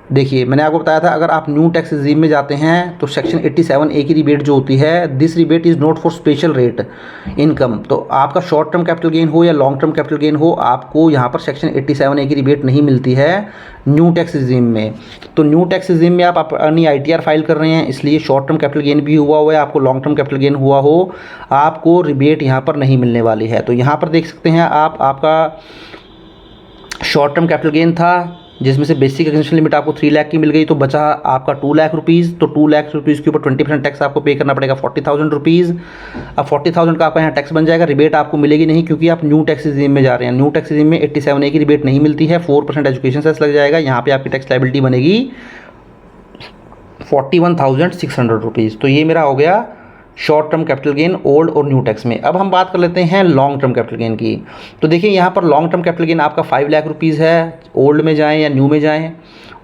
देखिए मैंने आपको बताया था अगर आप न्यू टैक्स रिजीम में जाते हैं तो सेक्शन 87A की रिबेट जो होती है, this rebate is not for special rate income. तो आपका शॉर्ट टर्म कैपिटल गेन हो या लॉन्ग टर्म कैपिटल गेन हो, आपको यहाँ पर सेक्शन 87A की रिबेट नहीं मिलती है न्यू टैक्स रिजीम में। तो न्यू टैक्स रिजीम में आप अपनी ITR फाइल कर रहे हैं, इसलिए शॉर्ट टर्म कैपिटल गेन भी हुआ है, आपको लॉन्ग टर्म कैपिटल गेन हुआ हो, आपको रिबेट यहाँ पर नहीं मिलने वाली है। तो यहाँ पर देख सकते हैं आपका शॉर्ट टर्म कैपिटल गेन था जिसमें से बेसिक एग्जम्पशन लिमिट आपको 3 लाख की मिल गई, तो बचा आपका 2 लाख रुपीज़। तो 2 लाख रुपीज़ के ऊपर 20% टैक्स आपको पे करना पड़ेगा 40,000 रुपीज़। अब 40,000 का आपका यहाँ टैक्स बन जाएगा, रिबेट आपको मिलेगी नहीं क्योंकि आप न्यू टैक्स रिजीम में जा रहे हैं। न्यू टैक्स रिजीम में 87A की रिबेट नहीं मिलती है, 4% एजुकेशन सेस लग जाएगा। यहाँ पर आपकी टैक्स लायबिलिटी बनेगी 41,600 रुपीज़। तो ये मेरा हो गया short term capital gain old और न्यू टैक्स में। अब हम बात कर लेते हैं लॉन्ग टर्म कैपिटल गेन की। तो देखिए यहाँ पर लॉन्ग टर्म कैपिटल गेन आपका 5 लाख रुपीज़ है, ओल्ड में जाएं या न्यू में जाएं।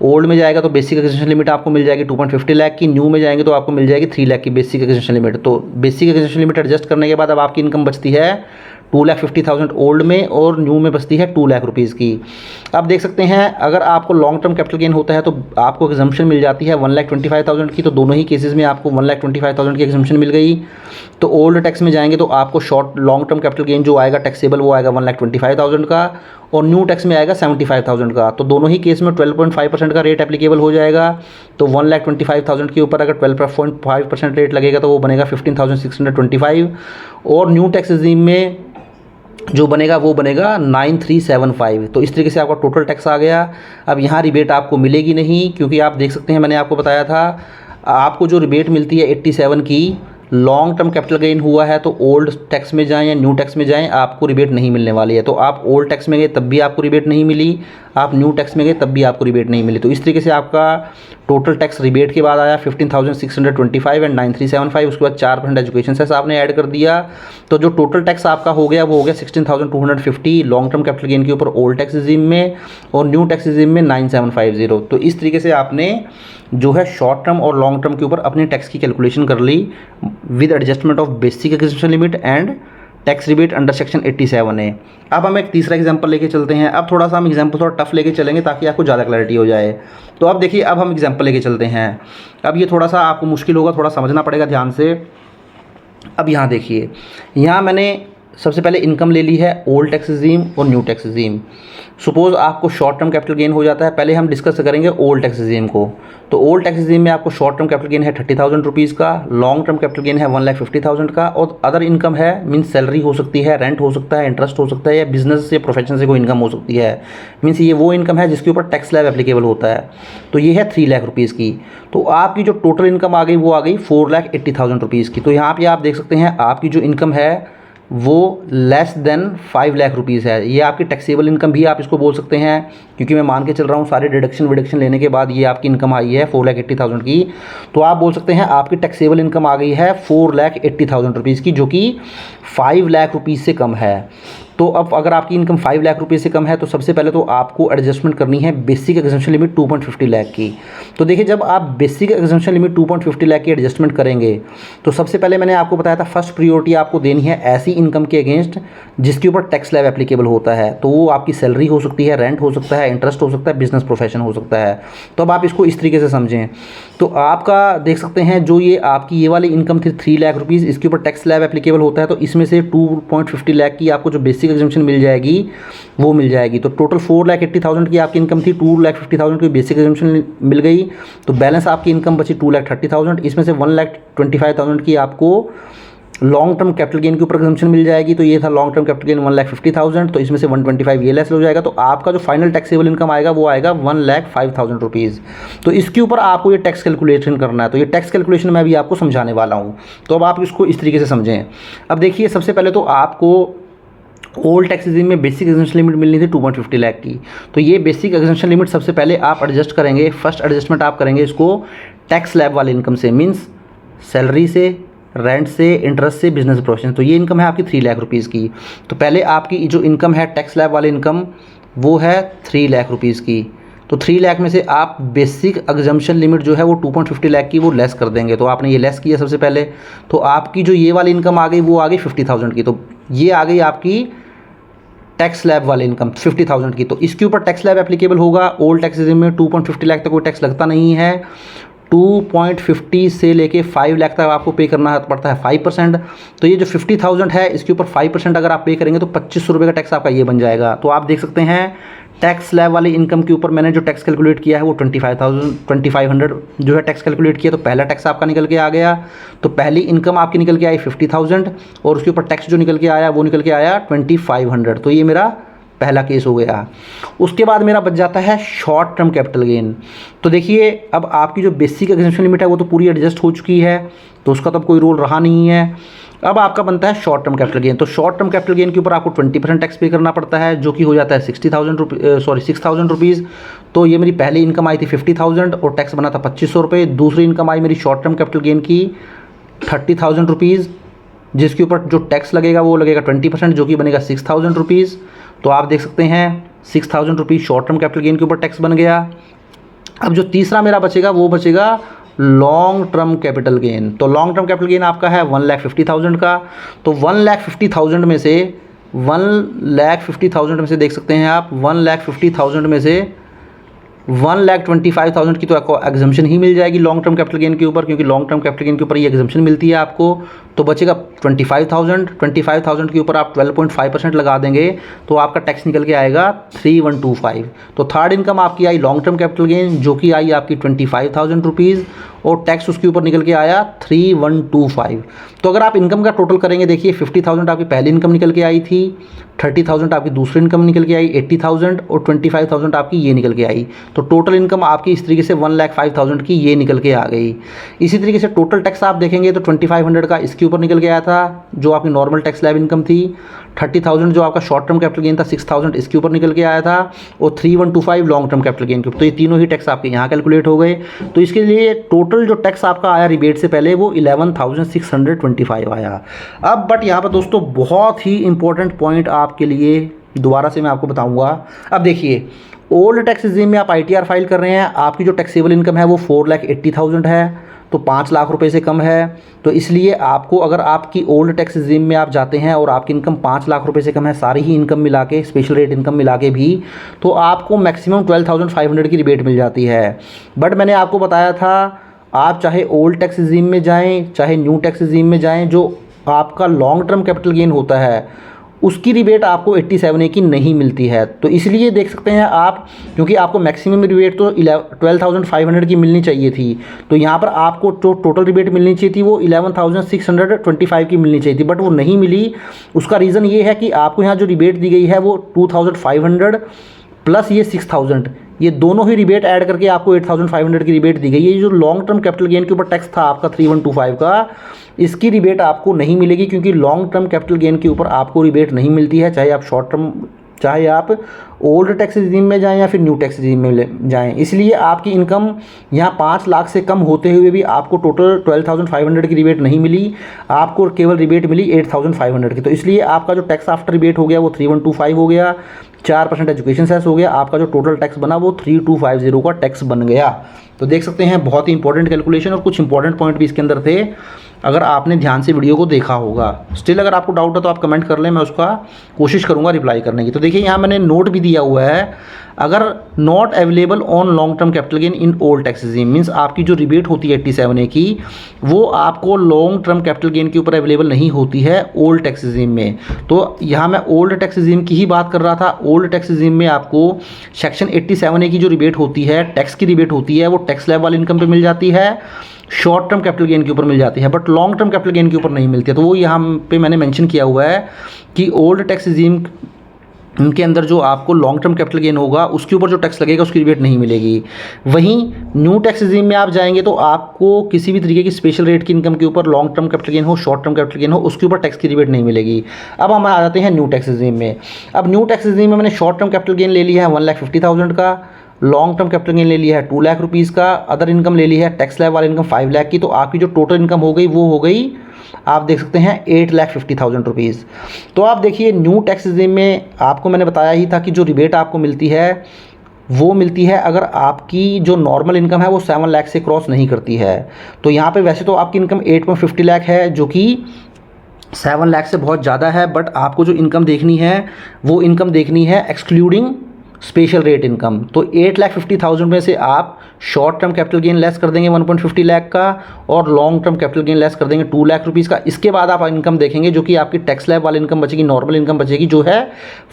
ओल्ड में जाएगा तो बेसिक एग्जम्पशन लिमिट आपको मिल जाएगी 2.50 लाख की, न्यू में जाएंगे तो आपको मिल जाएगी 3 लाख की बेसिक एग्जम्पशन लिमिट। तो बेसिक एग्जम्पशन लिमिट एडजस्ट करने के बाद अब आपकी इनकम बचती है 2,50,000 ओल्ड में और न्यू में बचती है 2 लाख रुपीज़ की। आप देख सकते हैं अगर आपको लॉन्ग टर्म कैपिटल गेन होता है तो आपको एग्जम्पशन मिल जाती है 1,25,000 की। तो दोनों ही केसेस में आपको 1,25,000 की एग्जम्पशन मिल गई। तो ओल्ड टैक्स में जाएंगे तो आपको लॉन्ग टर्म कैपिटल गेन जो आएगा टैक्सेबल वो आएगा 1,25,000 का, और न्यू टैक्स में आएगा 75,000 का। तो दोनों ही केस में 12.5% का रेट एप्लीकेबल हो जाएगा। तो 1,25,000 के ऊपर अगर 12.5% रेट लगेगा तो वो बनेगा 15,625, और न्यू टैक्स रिजीम में जो बनेगा वो बनेगा 9,375। तो इस तरीके से आपका टोटल टैक्स आ गया। अब यहाँ रिबेट आपको मिलेगी नहीं क्योंकि आप देख सकते हैं मैंने आपको बताया था आपको जो रिबेट मिलती है 87 की, लॉन्ग टर्म कैपिटल गेन हुआ है तो ओल्ड टैक्स में जाएं या न्यू टैक्स में जाएं, आपको रिबेट नहीं मिलने वाली है। तो आप ओल्ड टैक्स में गए तब भी आपको रिबेट नहीं मिली, आप न्यू टैक्स में गए तब भी आपको रिबेट नहीं मिली। तो इस तरीके से आपका टोटल टैक्स रिबेट के बाद आया 15,625 एंड 9,375। उसके बाद 4% एजुकेशन सेस आपने ऐड कर दिया। तो जो टोटल टैक्स आपका हो गया वो हो गया 16,250 लॉन्ग टर्म कैपिटल गेन के ऊपर ओल्ड टैक्स रिजीम में, और न्यू टैक्स रिजीम में 9,750। तो इस तरीके से आपने जो है शॉर्ट टर्म और लॉन्ग टर्म के ऊपर अपने टैक्स की कैलकुलेशन कर ली with adjustment of basic exemption limit and tax rebate under section 87 है। अब हम एक तीसरा एग्जांपल लेके चलते हैं। अब थोड़ा सा हम एग्जांपल थोड़ा टफ लेके चलेंगे ताकि आपको ज़्यादा क्लैरिटी हो जाए। तो अब देखिए, अब हम एग्जांपल लेके चलते हैं। अब ये थोड़ा सा आपको मुश्किल होगा, थोड़ा समझना पड़ेगा ध्यान से। अब यहाँ देखिए, यहाँ मैंने सबसे पहले इनकम ले ली है ओल्ड टैक्स रिजीम और न्यू टैक्स रिजीम। सपोज़ आपको शॉर्ट टर्म कैपिटल गेन हो जाता है। पहले हम डिस्कस करेंगे ओल्ड टैक्स रिजीम को। तो ओल्ड टैक्स रिजीम में आपको शॉर्ट टर्म कैपिटल गेन है 30,000 रुपीज़ का, लॉन्ग टर्म कैपिटल गेन है 1,50,000 का, और अदर इनकम है मीन्स सैलरी हो सकती है, रेंट हो सकता है, इंटरेस्ट हो सकता है, या बिजनेस से प्रोफेशन से कोई इनकम हो सकती है। मीन्स ये वो इनकम है जिसके ऊपर टैक्स स्लैब एप्लीकेबल होता है। तो ये है 3 लाख रुपीज़ की। तो आपकी जो टोटल इनकम आ गई वो आ गई 4,80,000 रुपीज़ की। तो यहाँ पे आप देख सकते हैं आपकी जो इनकम है वो लेस देन 5 लाख रुपीज़ है। ये आपकी टैक्सेबल इनकम भी आप इसको बोल सकते हैं, क्योंकि मैं मान के चल रहा हूँ सारे डिडक्शन विडक्शन लेने के बाद ये आपकी इनकम आई है 4,80,000 की। तो आप बोल सकते हैं आपकी टैक्सेबल इनकम आ गई है 4,80,000 रुपीज़ की, जो कि 5 लाख रुपीज़ से कम है। तो अब अगर आपकी इनकम 5 लाख रुपये से कम है तो सबसे पहले तो आपको एडजस्टमेंट करनी है बेसिक एग्जम्पशन लिमिट 2.50 लाख की। तो देखिए, जब आप बेसिक एग्जम्पशन लिमिट 2.50 लाख की एडजस्टमेंट करेंगे तो सबसे पहले मैंने आपको बताया था फर्स्ट प्रियोरिटी आपको देनी है ऐसी इनकम के अगेंस्ट जिसके ऊपर टैक्स स्लैब एप्लीकेबल होता है। तो वो आपकी सैलरी हो सकती है, रेंट हो सकता है, इंटरेस्ट हो सकता है, बिजनेस प्रोफेशन हो सकता है। तो अब आप इसको इस तरीके से समझें। तो आपका देख सकते हैं जो ये आपकी ये वाली इनकम थी 3 लाख रुपीज़, इसके ऊपर टैक्स स्लैब एप्लीकेबल होता है। तो इसमें से 2.50 लाख की आपको जो बेसिक एग्जम्पशन मिल जाएगी वो मिल जाएगी। तो टोटल 4,80,000 की आपकी इनकम थी, 2,50,000 की बेसिक एग्जम्पशन मिल गई। तो बैलेंस आपकी इनकम बची 2,30,000। इसमें से 1,25,000 की आपको लॉन्ग टर्म कैपिटल गेन के ऊपर एग्जम्पशन मिल जाएगी। तो ये था लॉन्ग टर्म कैपिटल गेन 1,50,000। तो इसमें से 125 ये लेस हो जाएगा। तो आपका जो फाइनल टैक्सेबल इनकम आएगा वो आएगा 1,05,000 रुपीज़। तो इसके ऊपर आपको ये टैक्स कैलकुलेशन करना है। तो ये टैक्स कैलकुलेशन मैं अभी आपको समझाने वाला हूँ। तो अब आप इसको इस तरीके से समझें। अब देखिए, सबसे पहले तो आपको ओल्ड टैक्स रिजीम में बेसिक एग्जम्पशन लिमिट मिलनी थी 2.50 लाख की। तो ये बेसिक एग्जम्पशन लिमिट सबसे पहले आप एडजस्ट करेंगे। फर्स्ट एडजस्टमेंट आप करेंगे इसको टैक्स स्लैब वाले इनकम से, मीन्स सैलरी से, रेंट से, इंटरेस्ट से, बिजनेस प्रोफेशन। तो ये इनकम है आपकी 3 लाख रुपीज़ की। तो पहले आपकी जो इनकम है टैक्स स्लैब वाले इनकम वो है 3 लाख रुपीज़ की। तो 3 लाख में से आप बेसिक एग्जम्पशन लिमिट जो है वो 2.50 लाख की वो लेस कर देंगे। तो आपने ये लेस किया सबसे पहले। तो आपकी जो ये वाली इनकम आ गई वो आ गई 50,000 की। तो ये आ गई आपकी टैक्स स्लैब वाली इनकम 50,000 की। तो इसके ऊपर टैक्स स्लैब एप्लीकेबल होगा। ओल्ड टैक्स रिजीम में 2.50 लाख तक कोई टैक्स लगता नहीं है। 2.50 से लेके 5 लाख तक आपको पे करना पड़ता है 5%। तो ये जो 50,000 है इसके ऊपर 5% अगर आप पे करेंगे तो 2,500 रुपये का टैक्स आपका ये बन जाएगा। तो आप देख सकते हैं टैक्स स्लैब वाली इनकम के ऊपर मैंने जो टैक्स कैलकुलेट किया है वो 25,000 जो है टैक्स कैलकुलेट किया। तो पहला टैक्स आपका निकल के आ गया। तो पहली इनकम आपकी निकल के आई 50,000 और उसके ऊपर टैक्स जो निकल के आया वो निकल के आया 2500। तो ये मेरा पहला केस हो गया। उसके बाद मेरा बच जाता है शॉर्ट टर्म कैपिटल गेन। तो देखिए, अब आपकी जो बेसिक एग्जम्पशन लिमिट है वो तो पूरी एडजस्ट हो चुकी है, तो उसका तो अब कोई रोल रहा नहीं है। अब आपका बनता है शॉर्ट टर्म कैपिटल गेन। तो शॉर्ट टर्म कैपिटल गेन के ऊपर आपको 20% टैक्स पे करना पड़ता है, जो कि हो जाता है 6,000 रुपीज़। तो ये मेरी पहली इनकम आई थी 50,000 और टैक्स बना था 2,500 रुपये। दूसरी इनकम आई मेरी शॉर्ट टर्म कैपिटल गेन की 30,000 रुपीज़, जिसके ऊपर जो टैक्स लगेगा वो लगेगा 20%, जो कि बनेगा 6,000 रुपीज़। तो आप देख सकते हैं 6,000 rupees short term capital gain के ऊपर टैक्स बन गया। अब जो तीसरा मेरा बचेगा वो बचेगा लॉन्ग टर्म कैपिटल गेन। तो लॉन्ग टर्म कैपिटल गेन आपका है 1,50,000 का। तो 1,50,000 में से 1,50,000 में से देख सकते हैं आप 1,50,000 में से 1,25,000 की तो आपको एग्जम्पशन ही मिल जाएगी लॉन्ग टर्म कैपिटल गेन के ऊपर, क्योंकि लॉन्ग टर्म कैपिटल गेन के ऊपर ये एग्जम्पशन मिलती है आपको। तो बचेगा 25,000 के ऊपर आप 12.5% लगा देंगे तो आपका टैक्स निकल के आएगा 3,125। तो थर्ड इनकम आपकी I long term capital gain, जो कि आई आपकी 25,000 रुपीज़ और टैक्स उसके ऊपर निकल के आया 3,125। तो अगर आप इनकम का टोटल करेंगे, देखिए 50,000 आपकी पहली इनकम निकल के आई थी, 30,000 आपकी दूसरी इनकम निकल के आई, 80,000 और 25,000 आपकी ये निकल के आई। तो टोटल इनकम आपकी इस तरीके से 1,05,000 की ये निकल के आ गई। इसी तरीके से टोटल टैक्स आप देखेंगे तो 2500 का इसके ऊपर निकल के आया था, जो आपकी नॉर्मल टैक्स स्लैब इनकम थी। 30,000 जो आपका शॉर्ट टर्म कैपिटल गेन था 6,000 इसके ऊपर निकल के आया था, और 3,125 लॉन्ग टर्म कैपिटल गेन के ऊपर। तो ये तीनों ही टैक्स आपके यहाँ कैलकुलेट हो गए। तो इसके लिए टोटल जो टैक्स आपका आया रिबेट से पहले वो 11,625 आया। अब बट यहाँ पर दोस्तों बहुत ही इंपॉर्टेंट पॉइंट आपके लिए दोबारा से मैं आपको बताऊंगा। अब देखिए, ओल्ड टैक्स रिजीम में आप ITR फाइल कर रहे हैं, आपकी जो टैक्सेबल इनकम है वो 4,80,000 है। तो 5 लाख रुपए से कम है। तो इसलिए आपको, अगर आपकी ओल्ड टैक्स रिजीम में आप जाते हैं और आपकी इनकम 5 लाख रुपए से कम है, सारी ही इनकम मिला के, स्पेशल रेट इनकम मिला के भी, तो आपको मैक्सिमम 12,500 की रिबेट मिल जाती है। बट मैंने आपको बताया था, आप चाहे ओल्ड टैक्स रिजीम में जाएँ, चाहे न्यू टैक्स रिजीम में जाएँ, जो आपका लॉन्ग टर्म कैपिटल गेन होता है उसकी रिबेट आपको 87A की नहीं मिलती है। तो इसलिए देख सकते हैं आप, क्योंकि आपको मैक्सिमम रिबेट तो 12,500 की मिलनी चाहिए थी, तो यहाँ पर आपको जो टोटल रिबेट मिलनी चाहिए थी वो 11,625 की मिलनी चाहिए थी, बट वो नहीं मिली। उसका रीज़न ये है कि आपको यहाँ जो रिबेट दी गई है वो 2,500 प्लस ये 6,000, ये दोनों ही रिबेट ऐड करके आपको 8,500 की रिबेट दी गई है। ये जो लॉन्ग टर्म कैपिटल गेन के ऊपर टैक्स था आपका 3125 का, इसकी रिबेट आपको नहीं मिलेगी, क्योंकि लॉन्ग टर्म कैपिटल गेन के ऊपर आपको रिबेट नहीं मिलती है, चाहे आप शॉर्ट टर्म, चाहे आप ओल्ड टैक्स रिजीम में जाएं या फिर न्यू टैक्स रिजीम में जाएं। इसलिए आपकी इनकम यहाँ 5 लाख से कम होते हुए भी आपको टोटल 12,500 की रिबेट नहीं मिली, आपको केवल रिबेट मिली 8,500 की। तो इसलिए आपका जो टैक्स आफ्टर रिबेट हो गया वो 3125 हो गया, 4% एजुकेशन सेस हो गया, आपका जो टोटल टैक्स बना वो 3250 का टैक्स बन गया। तो देख सकते हैं बहुत ही इंपॉर्टेंट कैलकुलेशन, और कुछ इंपॉर्टेंट पॉइंट भी इसके अंदर थे, अगर आपने ध्यान से वीडियो को देखा होगा। स्टिल अगर आपको डाउट है तो आप कमेंट कर लें, मैं उसका कोशिश करूंगा रिप्लाई करने की। तो देखिए यहाँ मैंने नोट भी दिया हुआ है, अगर not available on long term capital gain in old tax regime, means आपकी जो रिबेट होती है 87A की, वो आपको लॉन्ग टर्म कैपिटल गेन के ऊपर अवेलेबल नहीं होती है ओल्ड टैक्स रिजीम में। तो यहाँ मैं ओल्ड टैक्स रिजीम की ही बात कर रहा था। ओल्ड टैक्स रिजीम में आपको सेक्शन 87A की जो रिबेट होती है, टैक्स की रिबेट होती है, वो टैक्स स्लैब वाली इनकम पर मिल जाती है, शॉर्ट टर्म कैपिटल गेन के ऊपर मिल जाती है, but long term capital gain के ऊपर नहीं मिलती है। तो वो यहाँ पे मैंने मेंशन किया हुआ है कि ओल्ड टैक्स रिजीम उनके अंदर जो आपको लॉन्ग टर्म कैपिटल गेन होगा उसके ऊपर जो टैक्स लगेगा उसकी रिबेट नहीं मिलेगी। वहीं न्यू टैक्स रिजीम में आप जाएंगे तो आपको किसी भी तरीके की स्पेशल रेट की इनकम के ऊपर लॉन्ग टर्म कैपिटल गेन हो, शॉर्ट टर्म कैपिटल गेन हो, उसके ऊपर टैक्स की रिबेट नहीं मिलेगी। अब हम आ जाते हैं न्यू टैक्स रिजीम में। अब न्यू टैक्स रिजीम में मैंने शॉर्ट टर्म कैपिटल गेन ले लिया है 1,50,000 का, लॉन्ग टर्म कैपिटल गेन ले लिया है 2 लाख रुपीज़ का, अदर इनकम ले ली है टैक्स स्लैब वाली इनकम 5 लाख की। तो आपकी जो टोटल इनकम हो गई वो हो गई, आप देख सकते हैं 8,50,000 रुपीज़। तो आप देखिए न्यू टैक्स रिजीम में आपको मैंने बताया ही था कि जो रिबेट आपको मिलती है वो मिलती है अगर आपकी जो नॉर्मल इनकम है वो 7 लाख से क्रॉस नहीं करती है। तो यहाँ पे वैसे तो आपकी इनकम 8.50 लाख है, जो कि 7 लाख से बहुत ज़्यादा है, बट आपको जो इनकम देखनी है वो इनकम देखनी है एक्सक्लूडिंग स्पेशल रेट इनकम। तो 8,50,000 में से आप short term capital gain less कर देंगे 1.50 लाख का, और long term capital gain less कर देंगे 2 लाख रुपीज़ का। इसके बाद आप इनकम देखेंगे जो कि आपकी टैक्स स्लैब वाली इनकम बचेगी, नॉर्मल इनकम बचेगी जो है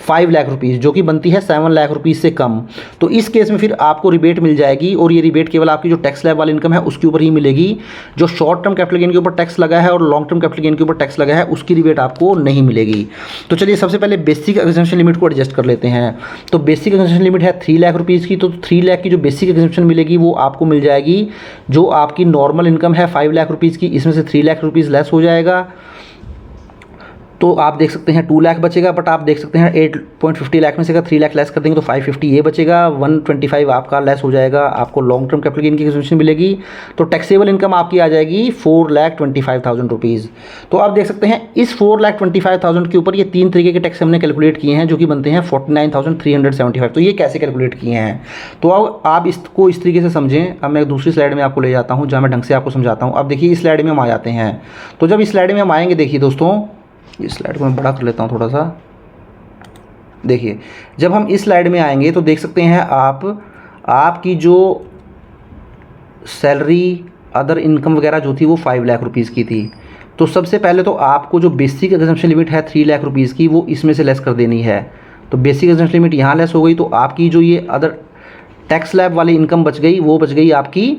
5 लाख रुपीज़, जो कि बनती है 7 लाख रुपीज़ से कम। तो इस केस में फिर आपको रिबेट मिल जाएगी, और ये रिबेट केवल आपकी जो टैक्स स्लैब वाली इनकम है उसके ऊपर ही मिलेगी। जो शॉर्ट टर्म कैपिटल गेन के ऊपर टैक्स लगा है और लॉन्ग टर्म कैपिटल गेन के ऊपर टैक्स लगा है उसकी रिबेट आपको नहीं मिलेगी। तो चलिए सबसे पहले बेसिक एग्जेम्पशन लिमिट को एडजस्ट कर लेते हैं। तो बेसिक एग्जेम्पशन लिमिट है 3 लाख रुपीज़ की, तो 3 लाख की जो बेसिक एग्जेम्पशन मिलेगी वो आपको मिल जाएगी, जो आपकी नॉर्मल इनकम है 5 लाख रुपीज़ की, इसमें से 3 लाख रुपीज़ लेस हो जाएगा। तो आप देख सकते हैं 2 लाख बचेगा, बट आप देख सकते हैं 8.50 लाख में से अगर 3 लाख लेस कर देंगे तो 550 ये बचेगा, 125 आपका लेस हो जाएगा, आपको लॉन्ग टर्म कैपिटल गेन की एग्जेम्पशन मिलेगी। तो टैक्सेबल इनकम आपकी आ जाएगी 4,25,000 रुपीज़। तो आप देख सकते हैं इस 4,25,000 के ऊपर ये 3 तरीके के टैक्स हमने कैलकुलेट किए हैं, जो कि बनते हैं 49,375। तो ये कैसे कैलकुलेट किए हैं, तो अब आप इसको इस तरीके से समझें। अब मैं दूसरी स्लाइड में आपको ले जाता हूँ जहाँ मैं ढंग से आपको समझाता हूँ। अब देखिए इस स्लाइड में हम आ जाते हैं। तो जब इस स्लाइड में हम आएंगे, देखिए दोस्तों, इस स्लाइड को मैं बड़ा कर लेता हूँ थोड़ा सा। देखिए जब हम इस स्लाइड में आएंगे तो देख सकते हैं आप, आपकी जो सैलरी अदर इनकम वगैरह जो थी वो 5 लाख रुपीज़ की थी। तो सबसे पहले तो आपको जो बेसिक एग्जेम्पशन लिमिट है 3 लाख रुपीज़ की वो इसमें से लेस कर देनी है। तो बेसिक एग्जेम्पशन लिमिट यहाँ लेस हो गई, तो आपकी जो ये अदर टैक्स स्लैब वाली इनकम बच गई, वो बच गई आपकी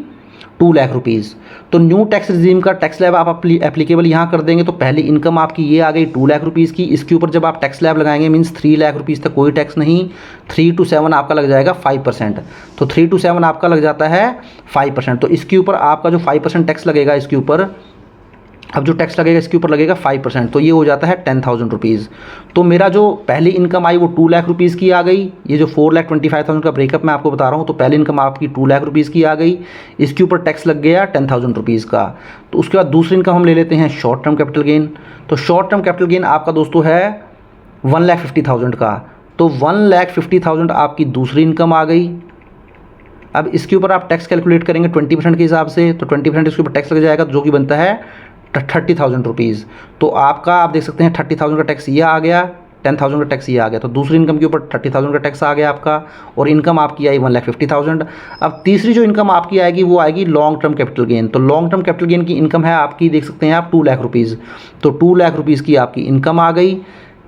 2 लाख रुपीज़। तो न्यू टैक्स रिजीम का टैक्स स्लैब आप एप्लीकेबल यहाँ कर देंगे। तो पहली इनकम आपकी ये आ गई 2 लाख रुपीज़ की, इसके ऊपर जब आप टैक्स स्लैब लगाएंगे मीन्स 3 लाख रुपीज़ तक कोई टैक्स नहीं, 3 to 7 आपका लग जाएगा 5%। तो 3 to 7 आपका लग जाता है 5%। तो इसके ऊपर आपका जो 5% टैक्स लगेगा, इसके ऊपर अब जो टैक्स लगेगा इसके ऊपर लगेगा 5%, तो ये हो जाता है 10,000 रुपीज़। तो मेरा जो पहली इनकम आई वो 2 लाख रुपीज़ की आ गई। ये जो 4,25,000 का ब्रेकअप मैं आपको बता रहा हूँ, तो पहली इनकम आपकी 2 लाख रुपीज़ की आ गई, इसके ऊपर टैक्स लग गया 10,000 रुपीज़ का। तो उसके बाद दूसरी इनकम हम ले लेते हैं शॉर्ट टर्म कैपिटल गेन। तो शॉर्ट टर्म कैपिटल गेन आपका दोस्तों है 1,50,000 का। तो 1,50,000 आपकी दूसरी इनकम आ गई। अब इसके ऊपर आप टैक्स कैलकुलेट करेंगे 20% के हिसाब से, तो 20% इसके ऊपर टैक्स लग जाएगा, जो कि बनता है 30,000 रुपीज़। तो आपका आप देख सकते हैं 30,000 का टैक्स ये आ गया, 10,000 का टैक्स ये आ गया। तो दूसरी इनकम के ऊपर 30,000 का टैक्स आ गया आपका, और इनकम आपकी आई 1,50,000। अब तीसरी जो इनकम आपकी आएगी वो आएगी लॉन्ग टर्म कैपिटल गेन। तो लॉन्ग टर्म कैपिटल गेन की इनकम है आपकी, देख सकते हैं आप 2 लाख रुपीज़। तो 2 लाख रुपीज़ की आपकी इनकम आ गई,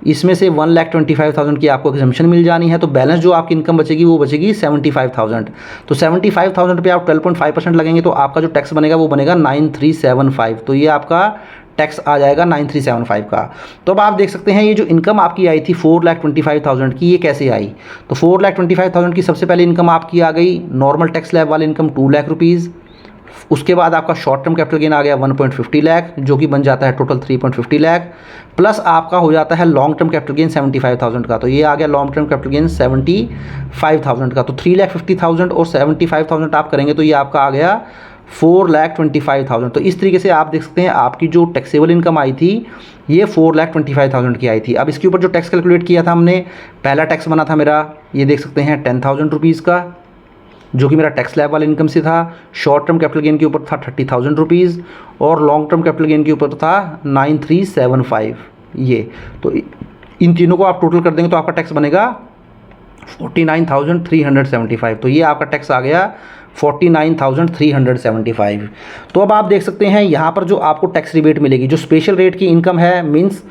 इसमें से 1,25,000 की आपको एग्जम्पशन मिल जानी है। तो बैलेंस जो आपकी इनकम बचेगी वो बचेगी 75,000। तो 75,000 पे आप 12.5% लगेंगे, तो आपका जो टैक्स बनेगा वो बनेगा 9375। तो ये आपका टैक्स आ जाएगा 9375 का। तो अब आप देख सकते हैं ये जो इनकम आपकी आई थी 4,25,000 की, ये कैसे आई। तो 4,25,000 की सबसे पहले इनकम आपकी आ गई नॉर्मल टैक्स स्लैब वाली इनकम 2 लाख रुपीज़। उसके बाद आपका शॉर्ट टर्म कैपिटल गेन आ गया 1.50 लाख, जो कि बन जाता है टोटल 3.50 लाख। प्लस आपका हो जाता है लॉन्ग टर्म कैपिटल गेन 75,000 का, तो ये आ गया लॉन्ग टर्म कैपिटल गेन 75,000 का। तो 3,50,000 और 75,000 आप करेंगे तो ये आपका आ गया 4,25,000। तो इस तरीके से आप देख सकते हैं आपकी जो टैक्सेबल इनकम आई थी ये 4,25,000 की आई थी। अब इसके ऊपर जो टैक्स कैलकुलेट किया था हमने, पहला टैक्स बना था मेरा, ये देख सकते हैं 10,000 रुपीज़ का, जो कि मेरा टैक्स स्लैब वाले इनकम से था। शॉर्ट टर्म कैपिटल गेन के ऊपर था 30,000 रुपीज़, और लॉन्ग टर्म कैपिटल गेन के ऊपर था 9375 ये। तो इन तीनों को आप टोटल कर देंगे तो आपका टैक्स बनेगा 49,375। तो ये आपका टैक्स आ गया 49,375। तो अब आप देख सकते हैं यहाँ पर जो आपको टैक्स रिबेट मिलेगी, जो स्पेशल रेट की इनकम है, मीन्स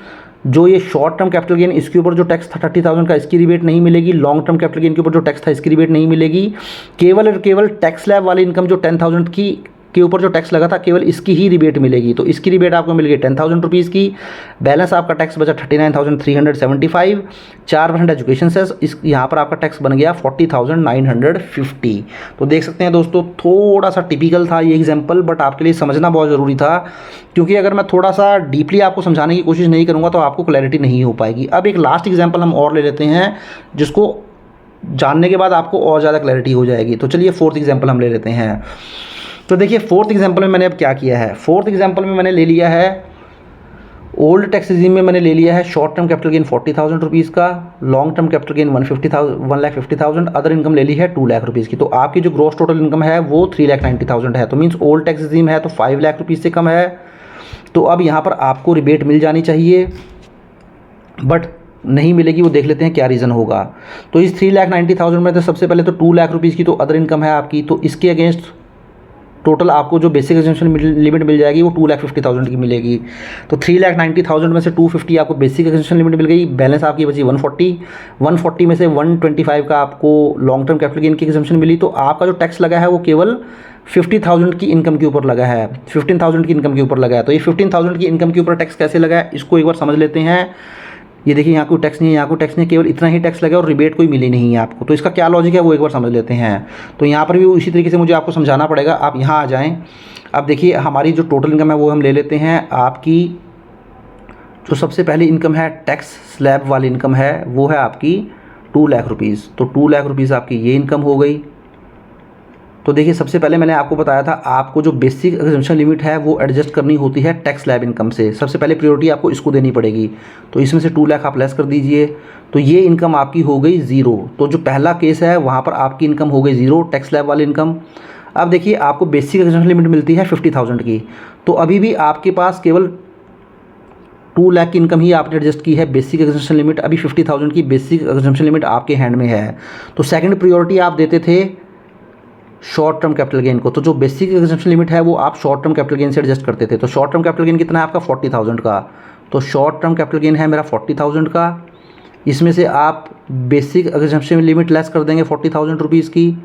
जो ये शॉर्ट टर्म कैपिटल गेन इसके ऊपर जो टैक्स था 30,000 का, इसकी रिबेट नहीं मिलेगी। लॉन्ग टर्म कैपिटल गेन के ऊपर जो टैक्स था इसकी रिबेट नहीं मिलेगी। केवल और केवल टैक्स स्लैब वाली इनकम जो 10,000 की के ऊपर जो टैक्स लगा था, केवल इसकी ही रिबेट मिलेगी। तो इसकी रिबेट आपको मिल गई 10,000 रुपीज़ की। बैलेंस आपका टैक्स बचा 39,375। 4% एजुकेशन सेस, इस यहाँ पर आपका टैक्स बन गया 40,950। तो देख सकते हैं दोस्तों, थोड़ा सा टिपिकल था ये एग्जाम्पल, बट आपके लिए समझना बहुत ज़रूरी था, क्योंकि अगर मैं थोड़ा सा डीपली आपको समझाने की कोशिश नहीं करूँगा तो आपको क्लैरिटी नहीं हो पाएगी। अब एक लास्ट एग्जाम्पल हम और ले लेते हैं, जिसको जानने के बाद आपको और ज़्यादा क्लैरिटी हो जाएगी। तो चलिए फोर्थ एग्जाम्पल हम ले लेते हैं। तो देखिए फोर्थ एग्जांपल में मैंने अब क्या किया है, फोर्थ एग्जांपल में मैंने ले लिया है ओल्ड टैक्स रिजीम में मैंने ले लिया है short term capital gain 40,000 rupees का, long term capital gain 1,50,000, other income ले ली है 2 लाख रुपीज़ की। तो आपकी जो ग्रॉस टोटल इनकम है वो 3,90,000 है। तो मीन्स ओल्ड टैक्स रिजीम है तो 5 लाख रुपीज़ से कम है। तो अब यहाँ पर आपको रिबेट मिल जानी चाहिए, बट नहीं मिलेगी। वो देख लेते हैं क्या रीज़न होगा। तो इस 3,90,000 में तो सबसे पहले तो 2 लाख रुपीज़ की तो अदर इनकम है आपकी, तो इसके अगेंस्ट टोटल आपको जो बेसिक एग्जम्पशन लिमिट मिल जाएगी वो 2,50,000 की मिलेगी। तो 3,90,000 में से 250 आपको बेसिक एग्जम्पशन लिमिट मिल गई। बैलेंस आपकी बची 140 में से 125 का आपको लॉन्ग टर्म कैपिटल गेन की एग्जम्पशन मिली। तो आपका जो टैक्स लगा है वो केवल 50,000 की इनकम के ऊपर लगा है, 15,000 की इनकम के ऊपर लगा है। तो ये 15,000 की इनकम के ऊपर टैक्स कैसे लगा है इसको एक बार समझ लेते हैं। ये देखिए यहाँ कोई टैक्स नहीं है, यहाँ कोई टैक्स नहीं है, केवल इतना ही टैक्स लगा और रिबेट कोई मिली नहीं है आपको। तो इसका क्या लॉजिक है वो एक बार समझ लेते हैं। तो यहाँ पर भी इसी तरीके से मुझे आपको समझाना पड़ेगा। आप यहाँ आ जाएँ। अब देखिए हमारी जो टोटल इनकम है वो हम ले लेते हैं। आपकी जो सबसे पहली इनकम है टैक्स स्लैब वाली इनकम है वो है आपकी 2 लाख रुपीज़। तो 2 लाख रुपीज़ आपकी ये इनकम हो गई। तो देखिए सबसे पहले मैंने आपको बताया था आपको जो बेसिक एग्जम्पशन लिमिट है वो एडजस्ट करनी होती है टैक्स स्लैब इनकम से। सबसे पहले प्रायोरिटी आपको इसको देनी पड़ेगी। तो इसमें से 2 लाख आप लेस कर दीजिए, तो ये इनकम आपकी हो गई 0। तो जो पहला केस है वहाँ पर आपकी इनकम हो गई 0 टैक्स स्लैब वाली इनकम। अब देखिए आपको बेसिक एग्जम्पशन लिमिट मिलती है 50,000 की। तो अभी भी आपके पास केवल 2 लाख की इनकम ही आपने एडजस्ट की है। बेसिक एग्जम्पशन लिमिट अभी 50,000 की बेसिक एग्जम्पशन लिमिट आपके हैंड में है। तो सेकंड प्रायोरिटी आप देते थे शॉर्ट टर्म कैपिटल गेन को। तो जो बेसिक एग्जम्पशन लिमिट है वो आप शॉर्ट टर्म कैपिटल गेन से एडजस्ट करते थे। तो शॉर्ट टर्म कैपिटल गेन कितना है आपका 40,000 का। तो शॉर्ट टर्म कैपिटल गेन है मेरा 40,000 का। इसमें से आप बेसिक एग्जम्पशन लिमिट लेस कर देंगे 40,000 रुपीज़ की।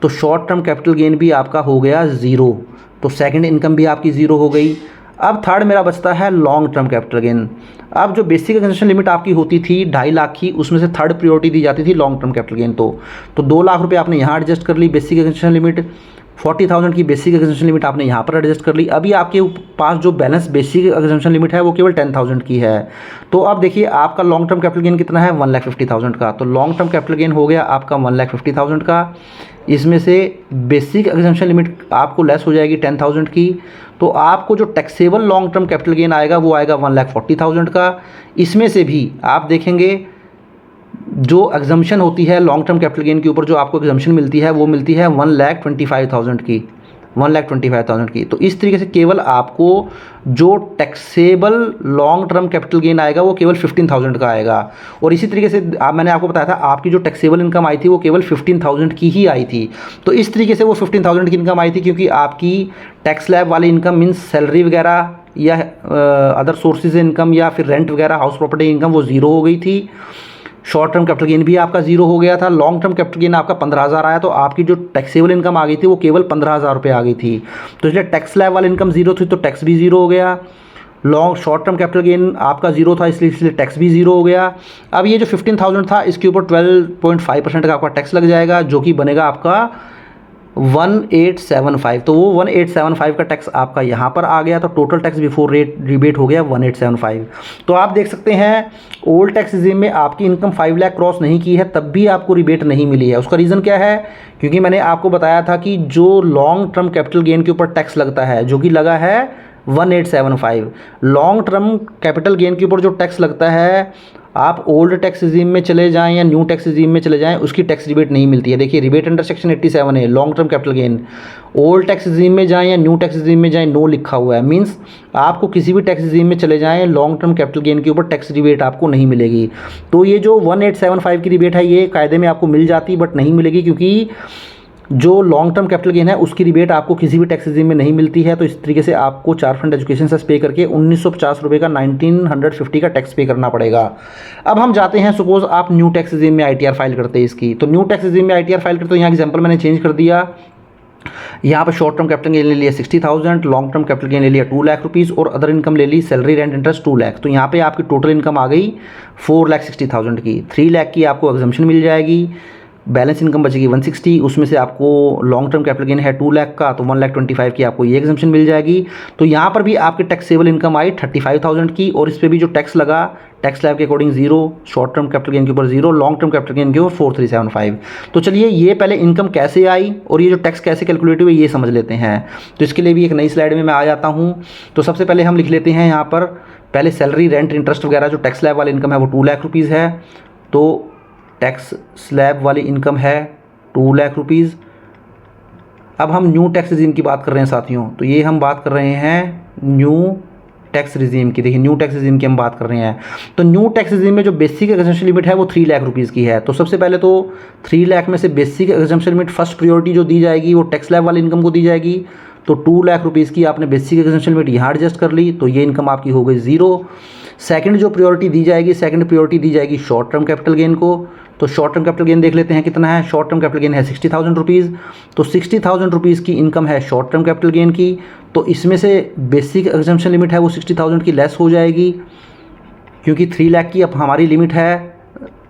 तो शॉर्ट टर्म कैपिटल गेन भी आपका हो गया 0। तो सेकंड इनकम भी आपकी 0 हो गई। अब थर्ड मेरा बचता है लॉन्ग टर्म कैपिटल गेन। अब जो बेसिक एग्जम्पशन लिमिट आपकी होती थी 2.5 लाख की, उसमें से थर्ड प्रायोरिटी दी जाती थी लॉन्ग टर्म कैपिटल गेन। तो 2 लाख रुपये आपने यहाँ एडजस्ट कर ली बेसिक एग्जम्पशन लिमिट। 40,000 की बेसिक एग्जम्पशन लिमिट आपने यहाँ पर एडजस्ट कर ली। अभी आपके पास जो बैलेंस बेसिक एग्जम्पशन लिमिट है वो केवल 10,000 की है। तो अब देखिए आपका लॉन्ग टर्म कैपिटल गेन कितना है 1,50,000 का। तो लॉन्ग टर्म कैपिटल गेन हो गया आपका 1,50,000 का। इसमें से बेसिक एग्जम्पशन लिमिट आपको लेस हो जाएगी 10,000 की। तो आपको जो taxable long term capital gain आएगा वो आएगा 1,40,000 का। इसमें से भी आप देखेंगे जो एग्जम्पशन होती है लॉन्ग टर्म कैपिटल गेन के ऊपर, जो आपको एग्जम्पशन मिलती है वो मिलती है 1,25,000 की, 1,25,000 की। तो इस तरीके से केवल आपको जो taxable long term capital gain आएगा वो केवल 15,000 का आएगा। और इसी तरीके से मैंने आपको बताया था आपकी जो टैक्सेबल इनकम आई थी वो केवल 15,000 की ही आई थी। तो इस तरीके से वो 15,000 की इनकम आई थी क्योंकि आपकी टैक्स स्लैब वाली इनकम मीन्स सैलरी वगैरह या अदर सोर्सेज इनकम या फिर रेंट वगैरह, हाउस प्रॉपर्टी इनकम, वो ज़ीरो हो गई थी। शॉर्ट टर्म कैपिटल गेन भी आपका जीरो हो गया था। लॉन्ग टर्म कैपिटल गेन आपका 15,000 आया, तो आपकी जो टैक्सेबल इनकम आ गई थी वो केवल 15,000 रुपये आ गई थी। तो इसलिए टैक्स स्लैब वाली इनकम जीरो थी तो टैक्स भी जीरो हो गया। Long short term capital gain आपका जीरो था इसलिए टैक्स भी जीरो हो गया। अब ये जो 15,000 था इसके ऊपर 12.5% का आपका टैक्स लग जाएगा, जो कि बनेगा आपका 1875। तो वो 1875 का टैक्स आपका यहाँ पर आ गया। तो total tax before rate rebate हो गया 1875। तो आप देख सकते हैं ओल्ड टैक्स रिजीम में आपकी इनकम 5 लाख क्रॉस नहीं की है तब भी आपको रिबेट नहीं मिली है। उसका रीज़न क्या है? क्योंकि मैंने आपको बताया था कि जो लॉन्ग टर्म कैपिटल गेन के ऊपर टैक्स लगता है जो कि लगा है 1875। लॉन्ग टर्म कैपिटल गेन के ऊपर जो टैक्स लगता है, आप ओल्ड टैक्स रिजीम में चले जाएं या न्यू टैक्स रिजीम में चले जाएं, उसकी टैक्स रिबेट नहीं मिलती है। देखिए रिबेट अंडर सेक्शन 87 है long term capital gain. Old tax regime में जाएं या न्यू टैक्स रिजीम में जाएं, नो लिखा हुआ है। मींस आपको किसी भी टैक्स रिजीम में चले जाएं, लॉन्ग टर्म कैपिटल गेन के ऊपर टैक्स रिबेट आपको नहीं मिलेगी। तो ये जो 1875 की रिबेट है ये कायदे में आपको मिल जाती बट नहीं मिलेगी, क्योंकि जो लॉन्ग टर्म कैपिटल गेन है उसकी रिबेट आपको किसी भी टैक्स रिजीम में नहीं मिलती है। तो इस तरीके से आपको चारफंड एजुकेशन सेस पे करके 1950 रुपये का 1950 का टैक्स पे करना पड़ेगा। अब हम जाते हैं, सपोज आप न्यू टैक्स रिजीम में ITR फाइल करते हैं इसकी। तो न्यू टैक्स रिजीम में ITR फाइल करते हो, यहाँ एग्जाम्पल मैंने चेंज कर दिया। यहाँ पर शॉर्ट टर्म कैपिटल गेन ले लिया 60,000, लॉन्ग टर्म कैपिटल गेन ले लिया 2 लाख रुपीज़ और अदर इनकम ले ली सैलरी रेंट इंटरेस्ट 2 लाख। तो यहाँ पे आपकी टोटल इनकम आ गई 4,60,000 की। 3 लाख की आपको एग्जम्पशन मिल जाएगी, बैलेंस इनकम बचेगी 160। उसमें से आपको लॉन्ग टर्म कैपिटल गेन है 2 लाख का, तो 1,25,000 की आपको ये एग्जम्पशन मिल जाएगी। तो यहाँ पर भी आपकी टैक्सेबल इनकम आई 35,000 की और इस पर भी जो टैक्स लगा टैक्स स्लैब के according zero, short term capital gain के ऊपर zero, long term capital gain के ऊपर 4,375। तो चलिए ये पहले इनकम कैसे आई और ये जो टैक्स कैसे कैलकुलेट हुई ये समझ लेते हैं। तो इसके लिए भी एक नई स्लाइड में मैं आ जाता हूँ। तो सबसे पहले हम लिख लेते हैं यहाँ पर पहले सैलरी रेंट इंटरेस्ट वगैरह, जो टैक्स स्लैब वाली इनकम है वो 2 लाख रुपीज़ है। तो टैक्स स्लैब वाली इनकम है 2 लाख रुपीज़। अब हम न्यू टैक्स रिजीम की बात कर रहे हैं साथियों, तो ये हम बात कर रहे हैं न्यू टैक्स रिजीम की। देखिए न्यू टैक्स रिजीम की हम बात कर रहे हैं। तो न्यू टैक्स रिजीम में जो बेसिक एग्जम्पशन लिमिट है वो 3 लाख रुपीज़ की है। तो सबसे पहले तो 3 लाख में से basic exemption limit first priority जो दी जाएगी वो टैक्स स्लैब वाली इनकम को दी जाएगी। तो 2 लाख रुपीज़ की आपने बेसिक एग्जम्पशन लिमिट यहाँ एडजस्ट कर ली, तो ये इनकम आपकी हो गई ज़ीरो। सेकंड जो प्रायोरिटी दी जाएगी, सेकंड प्रायोरिटी दी जाएगी शॉर्ट टर्म कैपिटल गेन को। तो शॉर्ट टर्म कैपिटल गेन देख लेते हैं कितना है। शॉर्ट टर्म कैपिटल गेन है 60,000 रुपीज़। तो 60,000 रुपीज़ की इनकम है शॉर्ट टर्म कैपिटल गेन की। तो इसमें से बेसिक एग्जम्पशन लिमिट है वो 60,000 की लेस हो जाएगी, क्योंकि 3 लाख की अब हमारी लिमिट है।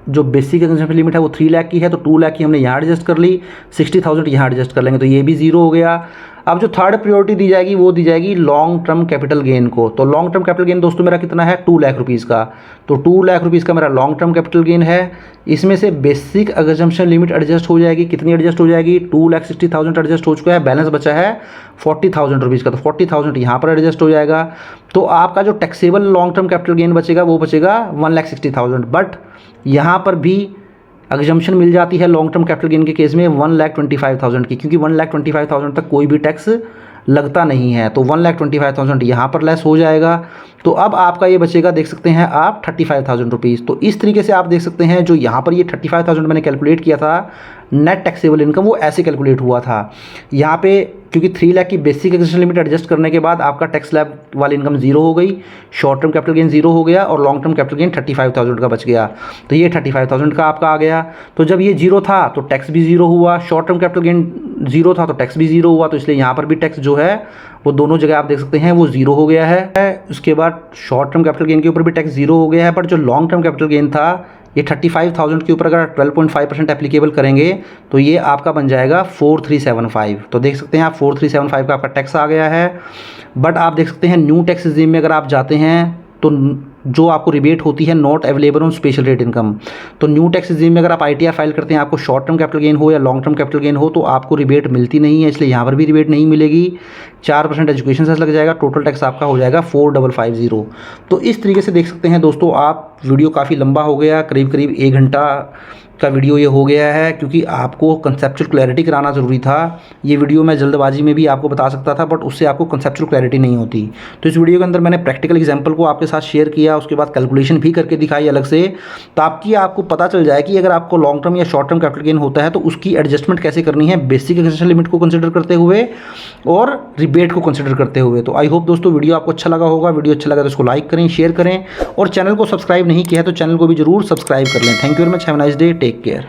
जो बेसिक एग्जम्पशन लिमिट है वो 3 लाख की है, तो 2 लाख की हमने यहाँ एडजस्ट कर ली, 60,000 यहाँ एडजस्ट कर लेंगे, तो ये भी ज़ीरो हो गया। अब जो थर्ड प्रायोरिटी दी जाएगी वो दी जाएगी लॉन्ग टर्म कैपिटल गेन को। तो लॉन्ग टर्म कैपिटल गेन दोस्तों मेरा कितना है 2 लाख रुपीज़ का। तो 2 लाख रुपीज़ का मेरा लॉन्ग टर्म कैपिटल गेन है। इसमें से बेसिक एग्जम्पशन लिमिट एडजस्ट हो जाएगी, कितनी एडजस्ट हो जाएगी 2,60,000 एडजस्ट हो चुका है, बैलेंस बचा है 40,000 रुपीज़ का। तो 40,000 यहाँ पर एडजस्ट हो जाएगा। तो आपका जो taxable long term capital gain बचेगा वो बचेगा 1,60,000। बट यहाँ पर भी एग्जम्पशन मिल जाती है लॉन्ग टर्म कैपिटल गेन के केस में 1,25,000 की, क्योंकि 1,25,000 तक कोई भी टैक्स लगता नहीं है। तो 1,25,000 यहाँ पर लेस हो जाएगा। तो अब आपका ये बचेगा, देख सकते हैं आप 35,000 रुपीज़। तो इस तरीके से आप देख सकते हैं जो यहाँ पर ये 35,000 मैंने कैलकुलेट किया था नेट टैक्सेबल इनकम, वो ऐसे कैलकुलेट हुआ था। यहाँ पे क्योंकि 3 लाख की बेसिक एग्जम्पशन लिमिट एडजस्ट करने के बाद आपका टैक्स स्लैब वाली इनकम जीरो हो गई, short term capital gain zero हो गया और लॉन्ग टर्म कैपिटल गेन 35,000 का बच गया। तो ये 35,000 का आपका आ गया। तो जब ये जीरो था तो टैक्स भी जीरो हुआ, short term capital gain zero था तो टैक्स भी जीरो हुआ। तो इसलिए यहाँ पर भी टैक्स जो है वो दोनों जगह आप देख सकते हैं वो जीरो हो गया है। उसके बाद शॉर्ट टर्म कैपिटल गेन के ऊपर भी टैक्स जीरो हो गया है। पर जो लॉन्ग टर्म कैपिटल गेन था ये 35,000 के ऊपर अगर 12.5% एप्लीकेबल करेंगे तो ये आपका बन जाएगा 4,375। तो देख सकते हैं आप 4,375 का आपका टैक्स आ गया है। बट आप देख सकते हैं न्यू टैक्स रिजीम में अगर आप जाते हैं तो जो आपको रिबेट होती है not available on special rate income. तो न्यू टैक्स रिजीम में अगर आप ITR फाइल करते हैं, आपको शॉर्ट टर्म कैपिटल गेन हो या लॉन्ग टर्म कैपिटल गेन हो, तो आपको रिबेट मिलती नहीं है, इसलिए यहाँ पर भी रिबेट नहीं मिलेगी। 4% एजुकेशन सेस लग जाएगा, टोटल टैक्स आपका हो जाएगा 4550। तो इस तरीके से देख सकते हैं दोस्तों आप। वीडियो काफ़ी लंबा हो गया, करीब करीब 1 घंटा का वीडियो ये हो गया है, क्योंकि आपको कंसेप्चुअल क्लैरिटी कराना ज़रूरी था। ये वीडियो मैं जल्दबाजी में भी आपको बता सकता था, बट उससे आपको कंसेप्चुअल क्लैरिटी नहीं होती। तो इस वीडियो के अंदर मैंने प्रैक्टिकल एग्जांपल को आपके साथ शेयर किया, उसके बाद कैलकुलेशन भी करके दिखाई अलग से, ताकि आपको पता चल जाए कि अगर आपको लॉन्ग टर्म या शॉर्ट टर्म कैपिटल गेन होता है तो उसकी एडजस्टमेंट कैसे करनी है, बेसिक एक्सेशन लिमिट को कंसिडर करते हुए और रिबेट को कंसिडर करते हुए। तो आई होप दोस्तों वीडियो आपको अच्छा लगा होगा। वीडियो अच्छा लगा तो इसको लाइक करें, शेयर करें, और चैनल को सब्सक्राइब नहीं किया है तो चैनल को भी जरूर सब्सक्राइब कर लें। Thank you very much, have a nice day, take care.